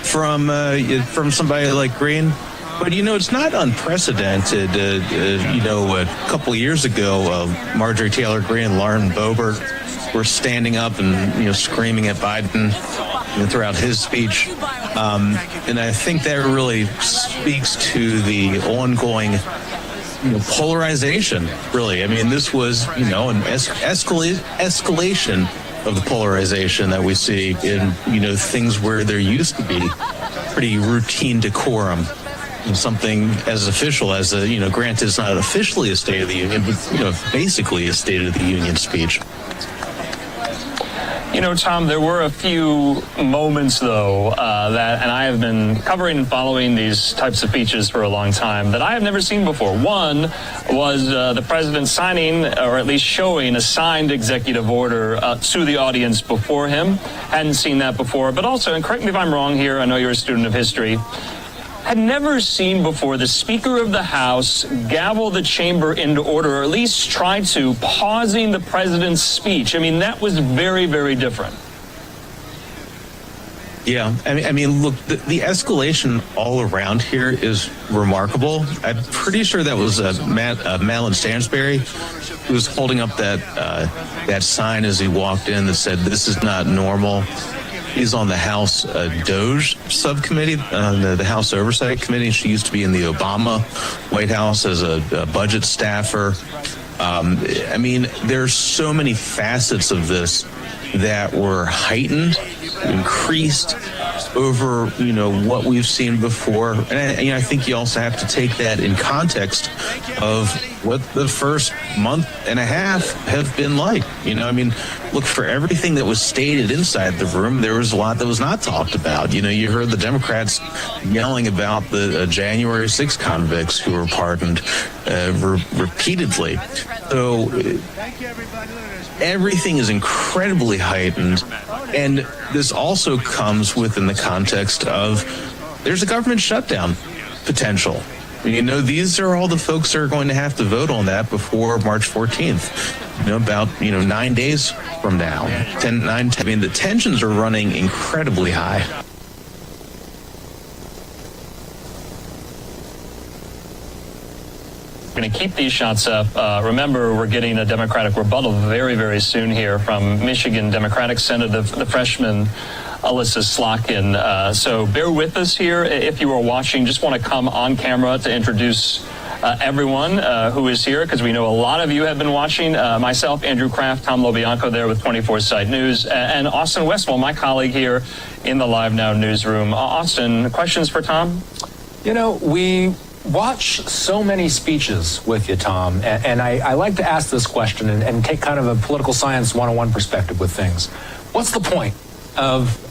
from somebody like Green. But, it's not unprecedented. A couple years ago, Marjorie Taylor Greene and Lauren Boebert were standing up and, screaming at Biden throughout his speech. And I think that really speaks to the ongoing polarization, really. I mean, this was, an escalation of the polarization that we see in, things where there used to be pretty routine decorum. Something as official as granted, it's not officially a State of the Union, but basically a State of the Union speech. Tom, there were a few moments, though, and I have been covering and following these types of speeches for a long time, that I have never seen before. One was the president signing, or at least showing, a signed executive order to the audience before him. Hadn't seen that before. But also, and correct me if I'm wrong here, I know you're a student of history, had never seen before the Speaker of the House gavel the chamber into order, or at least try to, pausing the president's speech. I mean, that was very, very different. Yeah, I mean, look, the escalation all around here is remarkable. I'm pretty sure that was Madeline Stansberry who was holding up that sign as he walked in that said, "This is not normal." He's on the House DOJ subcommittee, the House Oversight Committee. She used to be in the Obama White House as a budget staffer. I mean, there's so many facets of this that were heightened, increased over, what we've seen before. And I think you also have to take that in context of what the first month and a half have been like. Look, for everything that was stated inside the room, there was a lot that was not talked about. You heard the Democrats yelling about the January 6th convicts who were pardoned repeatedly. So everything is incredibly heightened. And this also comes within the context of there's a government shutdown potential. These are all the folks that are going to have to vote on that before March 14th. About 9 days from now. 10. I mean, the tensions are running incredibly high. going to keep these shots up. Remember, we're getting a Democratic rebuttal very, very soon here from Michigan Democratic Senator, the freshman Alyssa Slotkin. So bear with us here. If you are watching, just want to come on camera to introduce everyone who is here, because we know a lot of you have been watching. Myself, Andrew Kraft, Tom Lobianco there with 24 Site News, and Austin Westwell, my colleague here in the Live Now newsroom. Austin, questions for Tom? You know, we watch so many speeches with you, Tom, and I like to ask this question and take kind of a political science 101 perspective with things. What's the point of